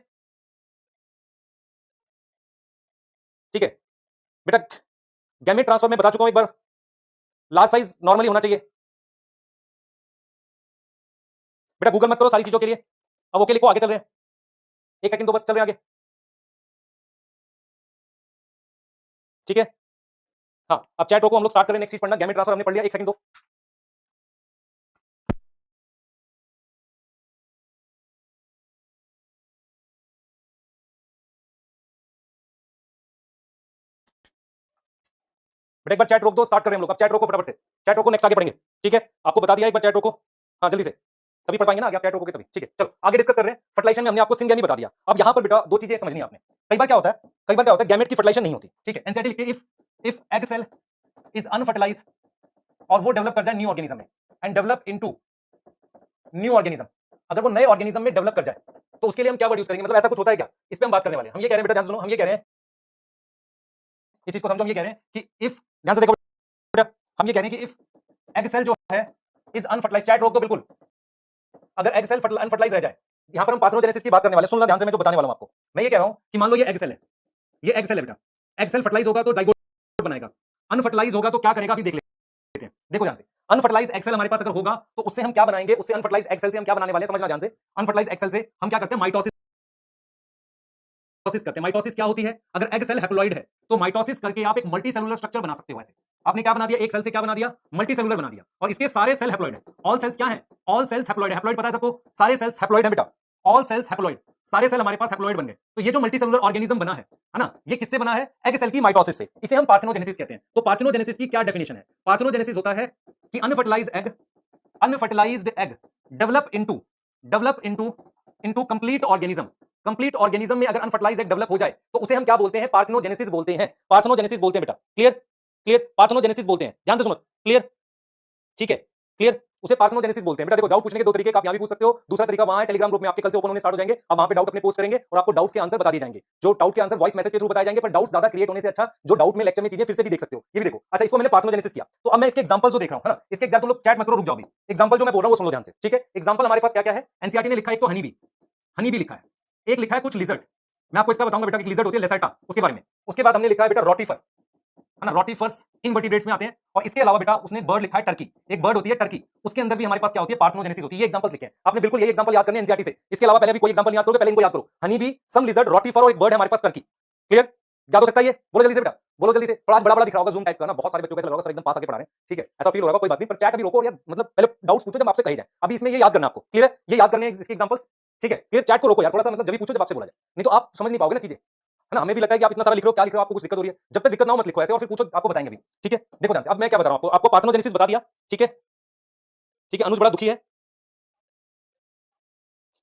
[SPEAKER 1] ठीक है बेटा, गैमेट ट्रांसफर में बता चुका हूं एक बार, लार्ज साइज नॉर्मली होना चाहिए। बेटा गूगल मत करो सारी चीजों के लिए, अब ओके लिखो, आगे चल रहे हैं। एक सेकंड तो बस, चल रहे हैं आगे। ठीक है, हाँ अब चैट रोको, हम लोग स्टार्ट करें नेक्स्ट चीज पढ़ना। गैमेट ट्रांसफर हमने पढ़ लिया, एक सेकंड दो। बेटा एक बार चैट रोक दो, स्टार्ट कर रहे हैं हम लोग। अब चैट रोको फटाफट से, चैट रोको, नेक्स्ट आगे पढ़ेंगे। ठीक है, आपको बता दिया, एक बार चैट रोको, हाँ जल्दी से, तभी पढ़ पाएंगे ना आगे, आप चैट रोकोगे तभी। ठीक है, चलो आगे डिस्कस कर रहे हैं। फर्टिलाइजेशन में हमने आपको सिनगैमी बता दिया। अब यहां पर बेटा दो चीजें समझनी है आपने। कई बार क्या होता है, कई बार क्या होता है, गैमेट की फर्टिलाइजेशन नहीं होती। ठीक है, एनसीईआरटी लिखती है, if egg cell is unfertilized और वो डेवलप कर जाए न्यू ऑर्गेनिज्म में, and develop into new organism, अगर वो नए ऑर्गेनिज्म में डेवलप कर जाए तो उसके लिए हम क्या वर्ड यूज करेंगे, मतलब ऐसा कुछ होता है क्या, इस पे हम बात करने वाले हैं। हम ये कह रहे हैं बेटा, ध्यान सुनो, हम ये कह रहे हैं, इस चीज को समझो, हम ये कह रहे हैं कि इफ, ध्यान से देखो बेटा, हम ये कह रहे हैं कि इफ एग सेल जो है इज अनफर्टिलाइज्ड, चैट रोक दो बिल्कुल, अगर एग सेल अनफर्टिलाइज रह जाए, यहां पर हम पार्थेनोजेनेसिस की बात करने वाले हैं, सुनना ध्यान से, मैं जो बताने वाला हूं आपको। मैं ये कह रहा हूं कि मान लो ये एग सेल है, ये एग सेल है बेटा, एग सेल फर्टिलाइज होगा तो जाइगोट बनाएगा, अनफर्टिलाइज होगा तो क्या करेगा, अभी देख लेते हैं। देखो ध्यान से, अनफर्टिलाइज एक्सेल हमारे पास अगर होगा तो उससे हम क्या बनाएंगे, उससे अनफर्टिलाइज एक्सेल से हम क्या बनाने वाले हैं, समझना ध्यान से। अनफर्टिलाइज एक्सेल से हम क्या करते हैं, माइटोसिस माइटोसिस करते हैं। माइटोसिस क्या होती है? अगर एग सेल हैप्लॉइड है तो माइटोसिस करके आप एक मल्टी सेलुलर स्ट्रक्चर बना सकते हो। ऐसे आपने क्या बना दिया? एक सेल से क्या बना दिया? मल्टी सेलुलर बना दिया। और इसके सारे सेल हैप्लॉइड है। ऑल सेल्स क्या है? ऑल सेल्स हैप्लॉइड है। हैप्लॉइड पता है सबको? सारे सेल्स हैप्लॉइड है बेटा। ऑल सेल्स हैप्लॉइड, सारे सेल हमारे पास हैप्लॉइड बन गए। तो ये जो मल्टी सेलुलर ऑर्गेनिज्म बना है ना, ये किससे बना है? एग सेल की माइटोसिस से। इसे हम पार्थेनोजेनेसिस कहते हैं। तो पार्थेनोजेनेसिस की क्या डेफिनेशन है? पार्थेनोजेनेसिस होता है कि unfertilised egg develop into complete organism. Complete organism में अगर अनफर्टिलाइज्ड एग डेवलप हो जाए तो उसे हम क्या बोलते हैं? पार्थेनोजेनेसिस बोलते हैं। पार्थेनोजेनेसिस बोलते हैं बेटा। क्लियर? क्लियर? पार्थेनोजेनेसिस बोलते हैं। ध्यान से सुनो। क्लियर? ठीक है, क्लियर? उसे पार्थेनोजेनेसिस बोलते हैं। बेटा देखो, डाउट पूछने के दो तरीके आप यहां भी पूछ सकते हो। दूसरा तरीका वहां है, टेलीग्राम ग्रुप में आपके कल से ओपन होने स्टार्ट हो जाएंगे। आप वहां पे डाउट अपने पोस्ट करेंगे और आपको डाउट्स के आंसर बता दिए जाएंगे। जो डाउट के आंसर वॉइस मैसेज के थ्रू बताए जाएंगे, पर डाउट्स ज्यादा क्रिएट होने से अच्छा जो डाउट में लेक्चर में चीजें फिर से भी देख सकते हो। ये भी देखो। अच्छा, इसको मैंने पार्थेनोजेनेसिस किया तो अब मैं इसके एग्जांपल्स जो देख रहा हूं, है ना, इसके एग्जांपल तुम लोग चैट मत करो, रुक जाओ। अभी एग्जांपल जो मैं बोल रहा हूं वो सुन लो ध्यान से, ठीक है? एग्जांपल हमारे पास क्या क्या है? एनसीईआरटी ने लिखा है, एक तो हनी भी लिखा है, एक लिखा है कुछ लिजर्ड। मैं आपको इसका बताऊंगा बेटा कि लिजर्ड होती है लेसर्टा, उसके बारे में। उसके बाद हमने लिखा है बेटा रोटीफर, है ना, रोटीफर्स इनवर्टिब्रेट्स में आते हैं। और इसके अलावा बेटा उसने बर्ड लिखा है टर्की, एक बर्ड होती है टर्की, उसके अंदर भी हमारे पास क्या होती है? पार्थेनोजेनेसिस होती है। ये एग्जांपल्स लिखे हैं आपने, बिल्कुल यही एग्जांपल याद करने हैं एनसीईआरटी से। इसके अलावा पहले भी कोई एग्जांपल याद करोगे, पहले इनको याद करो। हनी बी, सम लिजर्ड, रोटीफर और एक बर्ड है हमारे पास टर्की। क्लियर? याद हो सकता है ये? बोलो जल्दी से बेटा, बोलो जल्दी से। थोड़ा बड़ा बड़ा दिख रहा होगा, जूम टाइप का ना, बहुत सारे बच्चों को ऐसा लग रहा होगा सर एकदम पास आके पढ़ा रहे हैं, ठीक है, ऐसा फील हो रहा होगा, कोई बात नहीं। पर चैट अभी रोको और यार मतलब पहले डाउट्स पूछो जब आपसे कही जाए। अभी इसमें ये याद करना आपको। क्लियर है? ये याद करने हैं इसके एग्जांपल्स, ठीक है? क्लियर? चैट को रोको यार थोड़ा सा, मतलब जब भी पूछो जब आपसे बोला जाए, नहीं तो आप समझ नहीं पाओगे ना चीजें, है ना। हमें भी लगता है कि आप इतना सारा लिख रहे हो, क्या लिख रहे हो, आपको कुछ दिक्कत हो रही है। जब तक दिक्कत ना हो मत लिखो ऐसे, और फिर पूछो, आपको बताएंगे अभी, ठीक है? देखो ध्यान से, अब मैं क्या बता रहा हूं आपको पार्थेनोजेनेसिस बता दिया, ठीक है? ठीक है, अनुज बड़ा दुखी है।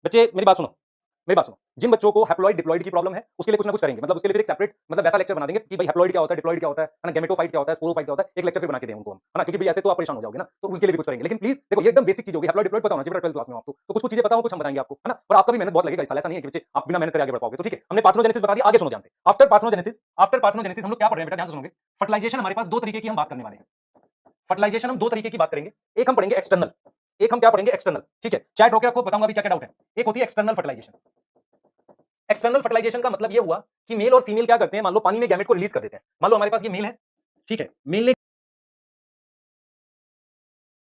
[SPEAKER 1] बच्चे मेरी बात सुनो, मेरी बात सुनो। जिन बच्चों को हैप्लॉइड डिप्लॉइड की प्रॉब्लम है उसके लिए कुछ ना कुछ करेंगे, मतलब उसके लिए फिर एक सेपरेट, मतलब ऐसा लेक्चर बना देंगे कि भाई हैप्लॉइड क्या होता है, डिप्लॉइड क्या होता है ना, गैमेटोफाइट क्या होता है, स्पोरोफाइट क्या होता है, एक लेक्चर फिर बना के दें उनको हम, है ना, क्योंकि भाई ऐसे तो आप परेशान हो जाओगे ना, तो उसके लिए भी कुछ करेंगे। लेकिन प्लीज देखो, ये एकदम बेसिक चीज होगी, हैप्लॉइड डिप्लॉइड पता होना चाहिए 12th क्लास में आपको, तो कुछ चीजें पता हो, कुछ हम बताएंगे आपको, है ना। और आपका भी मेहनत बहुत लगेगा इस साल, ऐसा नहीं है कि बच्चे आप बिना मेहनत करे आगे बढ़ पाओगे। तो ठीक है, हमने पार्थेनोजेनेसिस बता दिया, आगे सुनो ध्यान से। आफ्टर पार्थेनोजेनेसिस हम लोग क्या पढ़ रहे हैं बेटा, ध्यान से सुनोगे। फर्टिलाइजेशन हमारे पास दो तरीके की हम बात करने वाले हैं। फर्टिलाइजेशन हम दो तरीके की बात करेंगे, एक हम पढ़ेंगे एक्सटर्नल, एक हम क्या पढ़ेंगे? एक्सटर्नल, ठीक है? चैट रोके आपको बताऊंगा अभी क्या क्या डाउट है। एक होती है एक्सटर्नल फर्टिलाइजेशन। एक्सटर्नल फर्टिलाइजेशन का मतलब ये हुआ कि मेल और फीमेल क्या करते हैं, मान लो पानी में गैमेट को रिलीज कर देते हैं। मान लो हमारे पास ये मेल है, ठीक है, मेल ने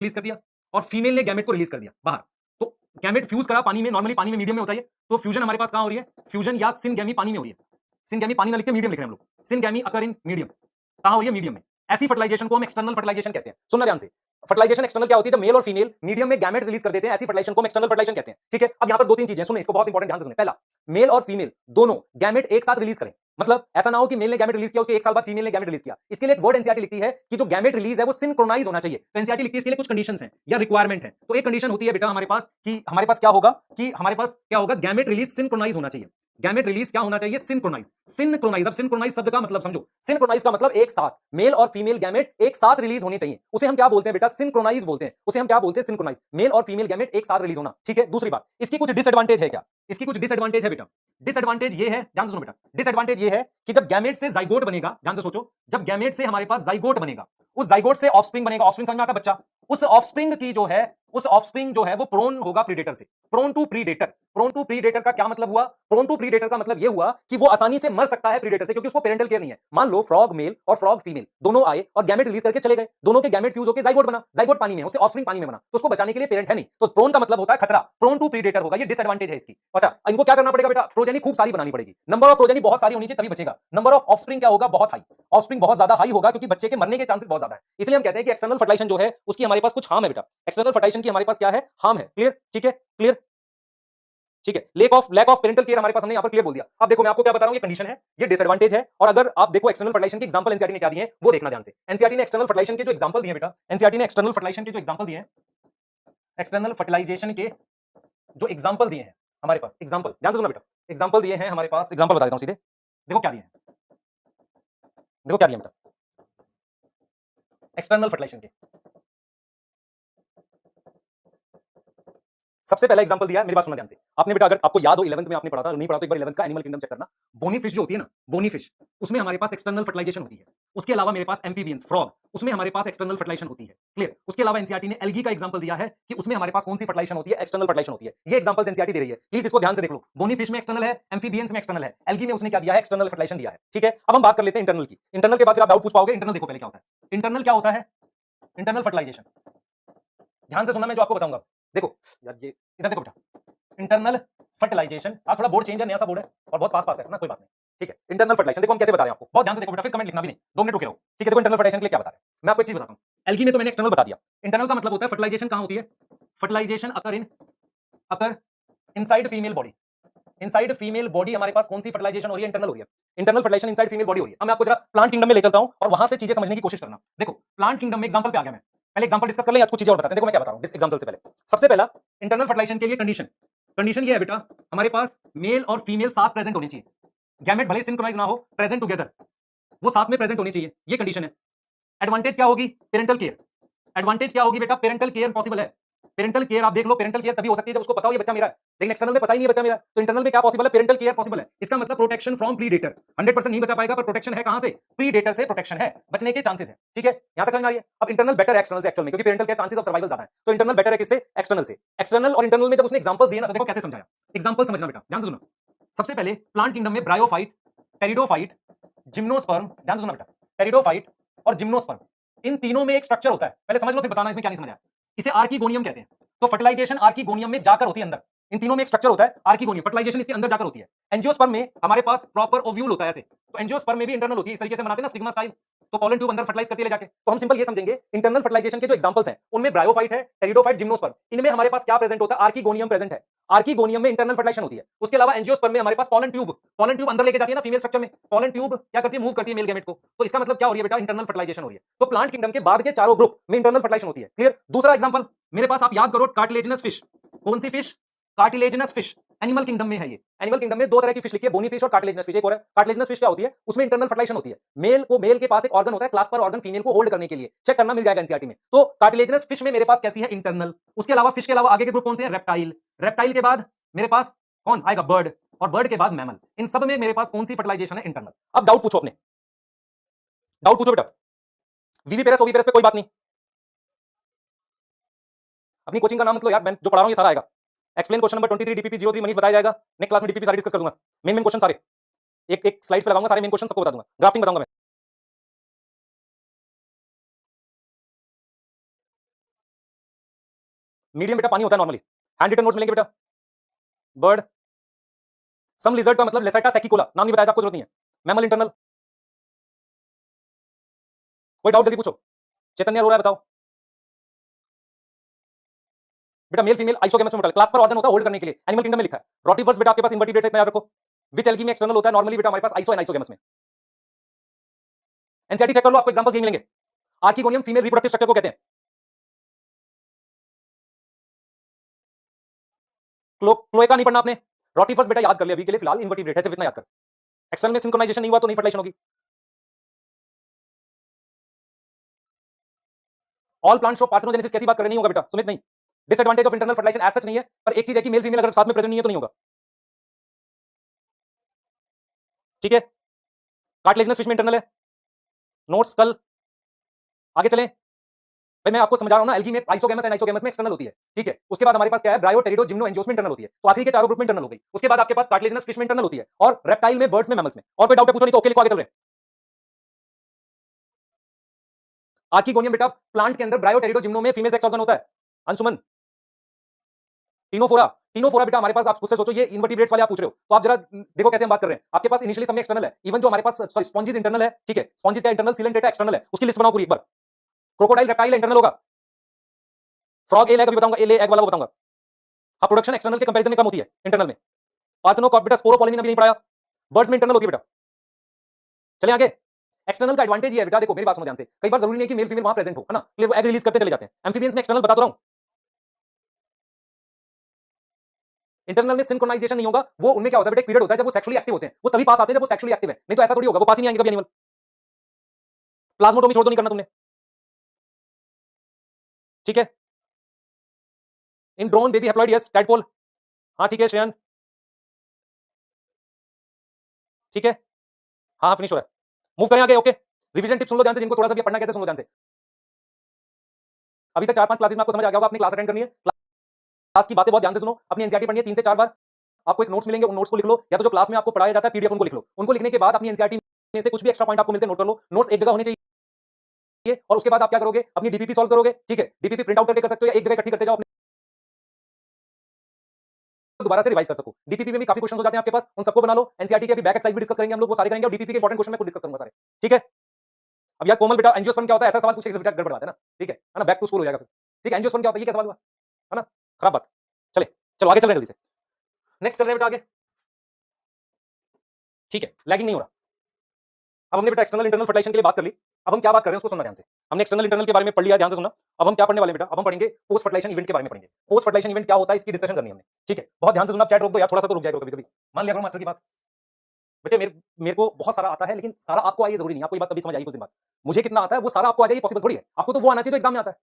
[SPEAKER 1] रिलीज कर दिया और फीमेल ने गैमेट को रिलीज कर दिया बाहर। तो गैमेट फ्यूज करा पानी में, नॉर्मली पानी में मीडियम में होता है, तो फ्यूजन हमारे पास कहां हो रही है? फ्यूजन या सिनगैमी पानी में हो रही है। सिनगैमी पानी ना लिख के मीडियम लिख रहे हैं हम लोग, सिनगैमी अकर इन मीडियम, कहां हो रही है? मीडियम में। ऐसी फर्टिलाइजेशन को हम एक्सटर्नल फर्टिलाइजेशन कहते हैं। सुनना ध्यान से, फर्टिलाइजेशन एक्सटर्नल क्या होती है? जब मेल और फीमेल मीडियम में गैमेट रिलीज कर देते हैं, ऐसी फर्टिलाइजेशन को हम एक्सटर्नल फर्टिलाइजेशन कहते हैं, ठीक है? अब यहां पर दो तीन चीजें सुनिए, इसको बहुत इंपॉर्टेंट ध्यान से सुनिए। पहला, मेल और फीमेल दोनों गैमेट एक साथ रिलीज करें, मतलब ऐसा ना हो कि मेल ने गैमेट रिलीज किया उसके एक साल बाद फीमेल ने गैमेट रिलीज किया। इसके लिए एक वर्ड एनसीईआरटी लिखती है कि जो गैमेट रिलीज है वो सिंक्रोनाइज होना चाहिए। तो एनसीईआरटी लिखती है इसके लिए कुछ कंडीशंस हैं या रिक्वायरमेंट है। तो एक कंडीशन होती है बेटा हमारे पास कि हमारे पास क्या होगा कि हमारे पास क्या होगा? गैमेट रिलीज सिंक्रोनाइज होना चाहिए। गैमेट रिलीज क्या होना चाहिए? सिंक्रोनाइज। सिंक्रोनाइज, अब सिंक्रोनाइज शब्द का मतलब समझो। सिंक्रोनाइज का मतलब एक साथ, मेल और फीमेल गैमेट एक साथ रिलीज होने चाहिए, उसे हम क्या बोलते हैं बेटा? सिंक्रोनाइज बोलते हैं। उसे हम क्या बोलते हैं? सिंक्रोनाइज, मेल और फीमेल गैमेट एक साथ रिलीज होना, ठीक है? दूसरी बात, इसकी कुछ डिसएडवांटेज है क्या? इसकी कुछ डिसएडवांटेज है बेटा। डिसएडवांटेज ये है, ध्यान से सुनो बेटा, डिसएडवांटेज ये है कि जब गैमेट से जाइगोट बनेगा, ध्यान से सोचो, जब गैमेट से हमारे पास जाइगोट बनेगा, उस जाइगोट से ऑफस्प्रिंग बनेगा। ऑफस्प्रिंग समझ में आता है बच्चा? उस ऑफस्प्रिंग की जो है, उस ऑफस्प्रिंग जो है वो प्रोन होगा प्रीडेटर से, prone to predator. Prone to predator का क्या मतलब हुआ? प्रोन टू प्रीडेटर का मतलब ये हुआ कि वो आसानी से मर सकता है प्रीडेटर से, क्योंकि उसको पेरेंटल केयर नहीं है। मान लो फ्रॉग मेल और फ्रॉग फीमेल दोनों आए और गैमेट रिलीज करके चले गए, दोनों के गैमेट फ्यूज होकर जाइगोट बना, जाइगोट पानी में है, उससे ऑफस्प्रिंग पानी में बना, तो उसको बचाने के लिए पेरेंट है नहीं। तो प्रोन का मतलब होता है खतरा, प्रोन टू प्रीडेटर होगा, ये डिसएडवांटेज है इसकी। अच्छा, इनको क्या करना पड़ेगा बेटा? प्रोजेनी खूब सारी बनानी पड़ेगी, नंबर ऑफ प्रोजेनी बहुत सारी होनी चाहिए तभी बचेगा। नंबर ऑफ ऑफस्प्रिंग क्या होगा? बहुत हाई, ऑफस्प्रिंग बहुत ज्यादा हाई होगा, क्योंकि बच्चे के मरने के चांसेस बहुत ज्यादा है। इसलिए हम कहते हैं कि एक्सटर्नल फर्टिलाइजेशन जो है उसकी हमारे पास कुछ हार्म है बेटा। एक्सटर्नल फर्टिलाइजेशन की हमारे पास क्या है? हार्म है। क्लियर? ठीक है, क्लियर, ठीक है। लैक ऑफ पेरेंटल केयर हमारे पास, हमने यहां पर क्लियर बोल दिया। अब देखो मैं आपको क्या बता रहा हूं, ये कंडीशन है, ये डिसएडवांटेज है। और अगर आप देखो एक्सटर्नल फर्टिलाइजेशन के एग्जांपल एनसीईआरटी ने क्या दिए हैं वो देखना ध्यान से। एनसीईआरटी ने एक्सटर्नल फर्टिलाइजेशन के जो एग्जांपल दिए बेटा, एनसीईआरटी ने एक्सटर्नल फर्टिलाइजेशन के जो एग्जांपल दिए हैं, एक्सटर्नल फर्टिलाइजेशन के जो एग्जांपल दिए हैं हमारे पास, एग्जांपल ध्यान से सुनना बेटा, एग्जांपल दिए हैं हमारे पास, एग्जांपल बता देता हूं सीधे। देखो क्या दिए हैं, देखो क्या दिया बेटा एक्सटर्नल फर्टिलाइजेशन के। सबसे पहला एग्जांपल दिया है, मेरी बात सुनना ध्यान से। आपने बेटा अगर आपको याद हो 11th में आपने पढ़ा था, नहीं पढ़ा तो एक बार 11th का एनिमल किंगडम चेक करना। बोनी फिश जो होती है ना, बोनी फिश, उसमें हमारे पास एक्सटर्नल फर्टिलाइजेशन होती है। उसके अलावा मेरे पास एम्फीबियंस, फ्रॉग, उसमें हमारे पास एक्सटर्नल फर्टिलाइजेशन होती है। क्लियर? उसके अलावा एनसीईआरटी ने एल्गी का एग्जांपल दिया है कि उसमें हमारे पास कौन सी फर्टिलाइजेशन होती है? एक्सटर्नल फर्टिलाइजेशन होती है। ये एग्जांपल्स एनसीईआरटी दे रही है, प्लीज इसको ध्यान से देख लो। बोनी फिश में एक्सटर्नल है, एम्फीबियंस में एक्सटर्नल है, एल्गी में उसने क्या दिया है? एक्सटर्नल फर्टिलाइजेशन दिया है। ठीक है, अब हम बात कर लेते हैं इंटरनल की। इंटरनल के बाद फिर आप डाउट पूछ पाओगे। इंटरनल देखो पहले क्या होता है। इंटरनल क्या होता है? इंटरनल फर्टिलाइजेशन, ध्यान से सुनना मैं जो आपको बताऊंगा। देखो यार, ये इधर देखो बेटा, इंटरनल फर्टिलाइजेशन, आज थोड़ा बोर्ड चेंज है, नया सा बोर्ड है और बहुत पास है ना, कोई बात नहीं, ठीक है। इंटरनल फर्टिलाइजेशन देखो हम कैसे बता रहे हैं आपको, बहुत ध्यान से देखो बेटा, फिर कमेंट लिखना भी नहीं, 2 मिनट रुके रहो, ठीक है। देखो इंटरनल फर्टिलाइजेशन के लिए क्या बता रहे हैं, मैं आपको एक चीज बताता हूं। एल्गी में तो मैंने एक्सटर्नल बता दिया। इंटरनल का मतलब होता है फर्टिलाइजेशन कहां होती है, fertilization occur inside female body. Inside female body हमारे पास कौन सी फर्टिलाइजेशन हो रही है, इंटरनल हो रही है। Internal fertilization inside female body हो रही है। अब मैं आपको जरा प्लांट किंगडम में ले चलता हूं और वहां से चीजें समझने की कोशिश करना। देखो प्लांट किंगडम में एग्जांपल पे आ गया मैं, पहले एग्जांपल डिस्कस कर लें या कुछ चीजें और बताते हैं। देखो मैं क्या बता रहा हूं इस एग्जांपल से पहले। सबसे पहला इंटरनल फर्टिलाइजेशन के लिए कंडीशन ये है बेटा, हमारे पास मेल और फीमेल साथ प्रेजेंट होनी चाहिए। गैमेट भले सिंक्रोनाइज ना हो, प्रेजेंट टुगेदर, वो साथ में प्रेजेंट होनी चाहिए, ये कंडीशन है। एडवांटेज क्या होगी, पेरेंटल केयर। एडवांटेज क्या होगी बेटा, पेरेंटल केयर पॉसिबल है। पेरेंटल केयर आप देख लो, पेरेंटल केयर तभी हो सकती है जब उसको पता हो ये बच्चा मेरा है, लेकिन एक्सटर्नल में पता ही नहीं है बच्चा मेरा, तो इंटरनल में क्या पॉसिबल है, पेरेंटल केयर पॉसिबल है। इसका मतलब प्रोटेक्शन फ्रॉम प्रीडेटर, 100% नहीं बचा पाएगा पर प्रोटेक्शन है कहां से, प्रीडेटर से प्रोटेक्शन है, बचने के चांसेस है, ठीक है। यहां तक समझ में आ रही है। अब इंटरनल बेटर है एक्सटर्नल से एक्चुअल में, क्योंकि पेरेंटल के चांसेस ऑफ सर्वाइवल ज्यादा है, तो इंटरनल बेटर है किससे, एक्सटर्नल से। एक्सटर्नल और इंटरनल में जब उसने एग्जांपल्स दिए ना, तो देखो कैसे समझाया, एग्जांपल समझना बेटा, ध्यान से सुनना। सबसे पहले प्लांट किंगडम में ब्रायोफाइट, टेरिडोफाइट, जिम्नोस्पर्म, ध्यान से सुनना बेटा, टेरिडोफाइट और जिम्नोस्पर्म, इन तीनों में एक स्ट्रक्चर होता है, पहले समझ लो फिर बताना इसमें क्या नहीं समझाया। इसे आर्कीगोनियम कहते हैं। तो फर्टिलाइजेशन आर्कीगोनियम में जाकर होती है अंदर, इन तीनों में एक स्ट्रक्चर होता है आर्कीगोनियम, फर्टिलाइजेशन इसके अंदर जाकर होती है। एंजियोस्पर्म में हमारे पास प्रॉपर ओव्यूल होता है ऐसे, तो एंजियोस्पर्म में भी इंटरनल होती है, इस तरीके से बनाते हैं ना स्टिग्मा स्टाइल, तो पोलन ट्यूब अंदर फर्टिलाइज करती है ले जाके। तो हम सिंपल ये समझेंगे, इंटरनल फर्टिलाइजेशन के जो एग्जांपल्स हैं उनमें ब्रायोफाइट है, टेरिडोफाइट, जिम्नोस्पर्म, इनमें हमारे पास क्या प्रेजेंट होता है, आर्कीगोनियम प्रेजेंट है। आर्कीगोनियम में इंटरनल फर्टिलाइजेशन होती है। उसके अलावा एंजियोस्पर्म में हमारे पास पोलन ट्यूब अंदर लेके जाती है ना फीमेल स्ट्रक्चर में, पोलन ट्यूब क्या करती है, मूव करती है मेल गैमेट को, तो इसका मतलब क्या हो रही है बेटा, इंटरनल फर्टिलाइजेशन हो रही है। तो प्लांट किंगडम के बाद के चारों ग्रुप में इंटरनल फर्टिलाइजेशन होती है, क्लियर। दूसरा एग्जांपल मेरे पास आप याद करो, कार्टिलेजिनस फिश, कौन सी fish, cartilaginous fish, animal kingdom में है ये। एनिमल किंगडम में दो तरह की फिश लिखी है, बोनी फिश और कार्टिलेजिनस फिश। एक और है कार्टिलेजिनस फिश, क्या होती है, उसमें इंटरनल फर्टिलाइजेशन होती है। मेल के पास एक ऑर्गन होता है, क्लास्पर ऑर्गन, फीमेल को होल्ड करने के लिए, चेक करना मिल जाएगा एनसीईआरटी में। तो कार्टिलेजिनस फिश में मेरे पास कैसी है, इंटरनल। उसके अलावा फिश के अलावा आगे के ग्रुप कौन से हैं, रेप्टाइल, रेप्टाइल के बाद मेरे पास कौन आएगा, बर्ड, और बर्ड के बाद मैमल। इन सब में मेरे पास कौन सी फर्टिलाइजेशन है, इंटरनल। अब डाउट पूछो अपने, डाउट पूछो बेटा, वीवीपेरस ओवीपेरस पे कोई बात नहीं, अपनी कोचिंग का नाम मतलब यार, मैं जो पढ़ा रहा हूं ये सारा आएगा। Explain question number 23 DPP 03 Manish बताया जाएगा। नेक्स्ट क्लास में डीपीपी सारी डिस्कस कर दूंगा, मेन क्वेश्चन सारे एक एक स्लाइड पे लगाऊंगा, सारे मेन क्वेश्चन सबको बता दूंगा, ग्राफ्टिंग बताऊंगा मैं। मीडियम बेटा पानी होता है नॉर्मली, हैंड रिटन नोट्स मिलेंगे बेटा। बर्ड, सम लिजर्ड का मतलब लेसर्टा सेकिकोला, नाम नहीं बताया था आपको, जरूरत नहीं है। मैमल इंटरनल, कोई डाउट जल्दी पूछो, चैतन्य अरोड़ा बताओ बेटा। मेल फीमेल आइसोगेमस में होता है, क्लास पर ऑर्गन होता है होल्ड करने के लिए, एनिमल किंगडम में लिखा है। रोटिवर्स बेटा आपके पास इन्वर्टिब्रेट्स इतना याद रखो। विच एल्गी में एक्सटर्नल होता है नॉर्मली बेटा हमारे पास, आइसो एंड आइसोगेमस में। एनसीईआरटी चेक कर लो, आपको एग्जांपल्स यही मिलेंगे। आर्कीगोनियम फीमेल रिप्रोडक्टिव स्ट्रक्चर को कहते हैं। क्लोएका नहीं पढ़ना आपने, रोटिवर्स बेटा याद कर ले अभी के लिए फिलहाल, इन्वर्टिब्रेट है सिर्फ इतना याद कर। एक्सटर्नल में सिंक्रोनाइजेशन नहीं हुआ तो नहीं फर्टिलाइजेशन होगी। ऑल प्लांट शो पार्थेनोजेनेसिस, कैसी बात कर रहे, नहीं होगा बेटा सुमित, नहीं। Disadvantage of internal fertilization as such नहीं है, पर एक चीज है कि मेल फीमेल अगर साथ में प्रेजेंट नहीं है तो नहीं होगा, ठीक है। कार्टिलेजिनस फिश में इंटरनल है, नोट्स कल आगे चलें। भाई मैं आपको समझा रहा हूं ना, एल्गी में आइसोगेमस एंड आइसोगेमस में एक्सटर्नल होती है, ठीक है। उसके बाद हमारे पास क्या है, ब्रायो, टेरिडो, जिम्नो, एंजियोस में इंटरनल होती है, तो आखिरी के चारों ग्रुप में इंटरनल हो गई। उसके बाद आपके पास कार्टिलेजिनस फिश में इंटरनल होती है, और रेप्टाइल में, बर्ड्स में, मैमल्स में। और कोई डाउट है पूछो, नहीं तो ओके लिखो, आगे चल रहे हैं। आर्कीगोनियम बेटा प्लांट के अंदर ब्रायो, टेरिडो, जिम्नो में फीमेल सेक्स ऑर्गन होता है। अंशुमन, टीनोफोरा, टीनोफोरा बेटा हमारे पास, आप खुद से सोचो, ये इन्वर्टिब्रेट्स वाले आप पूछ रहे हो, तो आप जरा देखो कैसे हम बात कर रहे हैं। आपके पास इनिशियली सब में एक्सटर्नल है, इवन जो हमारे पास स्पॉन्जिस इंटरनल है, ठीक है। स्पॉन्जिस का इंटरनल, सीलेंट डेटा एक्सटर्नल है, उसकी लिस्ट बनाओ पूरी एक बार। क्रोकोडाइल, रेप्टाइल इंटरनल होगा। फ्रॉग एल है, कभी बताऊंगा, एल एग वाला को बताऊंगा। हाँ, प्रोडक्शन एक्सटर्नल के कंपैरिजन में कम होती है इंटरनल में। पार्थेनोकॉर्ड बेटा स्पोरोपोलिन अभी नहीं पढ़ाया, बर्ड्स में इंटरनल होती है बेटा। चले आगे। एक्सटर्नल का एडवांटेज ये है बेटा, देखो मेरी बात सुनो ध्यान से, कई बार जरूरी नहीं कि मेल फीमेल वहां प्रेजेंट हो, है ना, वो एग रिलीज करते चले जाते हैं। एम्फीबियंस में एक्सटर्नल बता तो रहा हूं, इंटरनल में सिंक्रोनाइजेशन नहीं होगा, वो उनमें क्या होता है बेटा, एक पीरियड होता है जब वो सेक्सुअली एक्टिव होते हैं, वो तभी पास आते हैं जब वो सेक्सुअली एक्टिव है, नहीं तो ऐसा थोड़ी होगा, वो पास ही नहीं आएंगे कभी एनिमल। प्लाज्मोटोमी छोड़ दो, नहीं करना तुमने, ठीक है। In drone baby haploid, yes, tadpole, हाँ ठीक है। श्रेयन, ठीक है, हाँ फिनिश हो रहा है, मूव करें आगे, ओके। रिवीजन टिप सुन लो ध्यान से, जिनको थोड़ा सा भी पढ़ना कैसे, सुन लो ध्यान से। अभी तक 4-5 क्लासेस में आपको समझ आ गया होगा, अपनी क्लास अटेंड करनी है, क्लास की बातें बहुत ध्यान से सुनो, अपनी एनसीईआरटी पढ़नी है 3 से 4 बार। आपको एक नोट्स मिलेंगे, उन नोट्स को लिख लो, या तो जो क्लास में आपको पढ़ाया जाता है पीडीएफ उनको लिख लो। उनको लिखने के बाद अपनी एनसीईआरटी में से कुछ भी एक्स्ट्रा पॉइंट आपको मिलते हैं नोट कर लो। नोट्स एक जगह होने चाहिए, और उसके बाद आप क्या करोगे, अपनी डीपीपी सॉल्व करोगे, ठीक है। डीपीपी प्रिंट आउट करके कर सकते हो, या एक जगह इकट्ठी करते जाओ अपने दोबारा से रिवाइज कर सकूं। डीपीपी में भी काफी क्वेश्चन हो जाते हैं आपके पास, उन सबको बना लो। एनसीईआरटी के भी बैक एक्सरसाइज भी डिस्कस करेंगे हम लोग, वो सारे करेंगे, और डीपीपी के इंपॉर्टेंट क्वेश्चन में खुद डिस्कस करूंगा सारे, ठीक है। अब यार कोमल बेटा एंजियोस्पर्म क्या होता है, ऐसा सवाल पूछेगा बेटा गड़बड़ बात है ना, ठीक है ना, बैक टू स्कूल हो जाएगा फिर, ठीक है। एंजियोस्पर्म क्या होता है, ये क्या सवाल हुआ है ना, खराब बात। चले चलो आगे चल रहे हैं जल्दी से, नेक्स्ट चल रहे हैं बेटा आगे, ठीक है। लैगिंग नहीं हो रहा। अब हमने बेटा एक्सटर्नल इंटरनल फर्टिलाइजेशन के लिए बात कर ली, अब हम क्या बात कर रहे हैं उसको सुनना ध्यान से। हमने एक्सटर्नल इंटरनल के बारे में पढ़ लिया, ध्यान से सुनना। अब हम क्या पढ़ने वाले हैं बेटा, अब हम पढ़ेंगे पोस्ट फर्टिलाइजेशन इवेंट के बारे में पढ़ेंगे। पोस्ट फर्टिलाइजेशन इवेंट क्या होता है इसकी डिस्कशन करनी है हमने, ठीक है। बहुत ध्यान से सुनना, चैट रोक दो यार, थोड़ा सा तो रुक जाएगा कभी कभी, मान लिया करो मास्टर की बात। बेटे मेरे को बहुत सारा आता है, लेकिन सारा आपको आइए जरूरी नहीं। आपको ये बात कभी समझ आई कुछ दिन बाद, मुझे कितना आता है वो सारा आपको आ जाए, पॉसिबल थोड़ी है। आपको तो वो आना चाहिए जो एग्जाम में आता है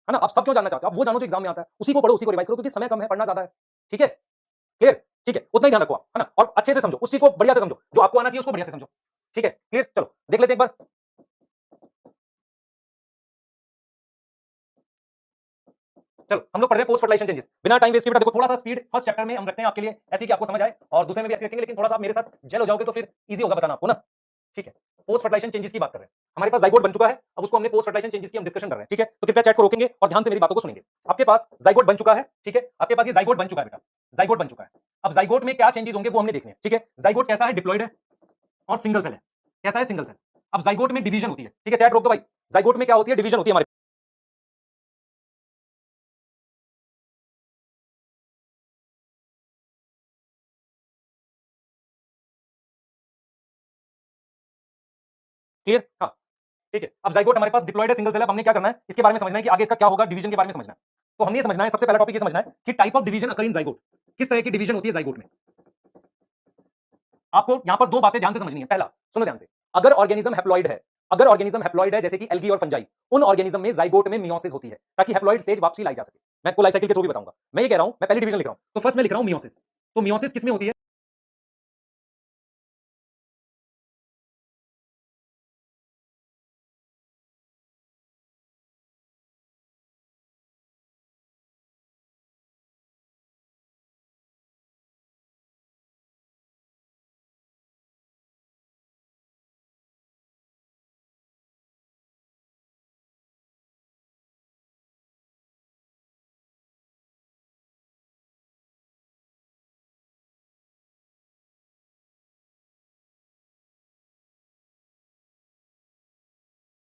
[SPEAKER 1] ना। आप सब क्यों जानना चाहते हो, आप वो जानो जो एग्जाम में आता है, उसी को पढ़ो, उसी को रिवाइज करो, क्योंकि समय कम है, पढ़ना ज्यादा है, ठीक है। क्लियर, ठीक है, उतना ही ध्यान रखो आप, है ना, और अच्छे से समझो, उस चीज को बढ़िया से समझो, जो आपको आना चाहिए उसको बढ़िया से समझो, ठीक है। क्लियर, चलो देख लेते हैं एक बार। चलो हम लोग पढ़ रहे हैं पोस्ट फर्टिलाइजेशन चेंजेस, बिना टाइम वेस्ट किए बेटा देखो, थोड़ा सा स्पीड फर्स्ट चैप्टर में हम रखते हैं आपके लिए ऐसे कि आपको समझ आए, और दूसरे में भी ऐसे रखेंगे, लेकिन थोड़ा सा आप मेरे साथ जेल हो जाओगे तो फिर इजी होगा बताना आपको ना, ठीक है। पोस्ट फर्टिलाइजेशन चेंजेस की बात कर रहे हैं, हमारे पास जाइगोट बन चुका है, अब उसको हमने पोस्ट फर्टिलाइजेशन चेंजेस की हम डिस्कशन कर रहे हैं, ठीक है। तो कृपया चैट को रोकेंगे और ध्यान से मेरी बातों को सुनेंगे। आपके पास जाइगोट बन चुका है, ठीक है, आपके पास ये जाइगोट बन चुका है बेटा, जाइगोट बन चुका है। अब जाइगोट में क्या चेंजेस होंगे वो हमने देखने हैं, ठीक है। जाइगोट कैसा है, डिप्लॉइड है और सिंगल सेल है, कैसा है, सिंगल सेल। अब जाइगोट में डिवीजन होती है, ठीक है, चैट रोक दो भाई। जाइगोट में क्या होती है, डिवीजन होती है हमारे। क्लियर, हाँ, ठीक है। अब जाइगोट हमारे पास डिप्लॉयड है, सिंगल सेल है। हमने क्या करना है, इसके बारे में समझना है कि आगे इसका क्या होगा, डिवीजन के बारे में समझना है। तो हमने ये समझना है, सबसे पहला टॉपिक ये समझना है कि type of division occur in zygote, किस तरह की डिवीजन होती है जाइगोट में। आपको यहां पर दो बातें ध्यान से समझनी है। पहला, सुनो ध्यान से, अगर ऑर्गेनिज्म हैप्लॉइड है, अगर ऑर्गेनिज्म हैप्लॉइड है जैसे कि एल्गी और फंजाई, उन ऑर्गेनिज्म में जाइगोट में मियोसिस होती है, ताकि हैप्लॉइड स्टेज वापसी लाई जा सके। मैं आपको लाइफ साइकिल के थ्रू भी बताऊंगा। मैं ये कह रहा हूं, मैं पहली डिवीजन लिख रहा हूं, तो फर्स्ट मैं लिख रहा हूं मियोसिस। तो मियोसिस किसमें होती है,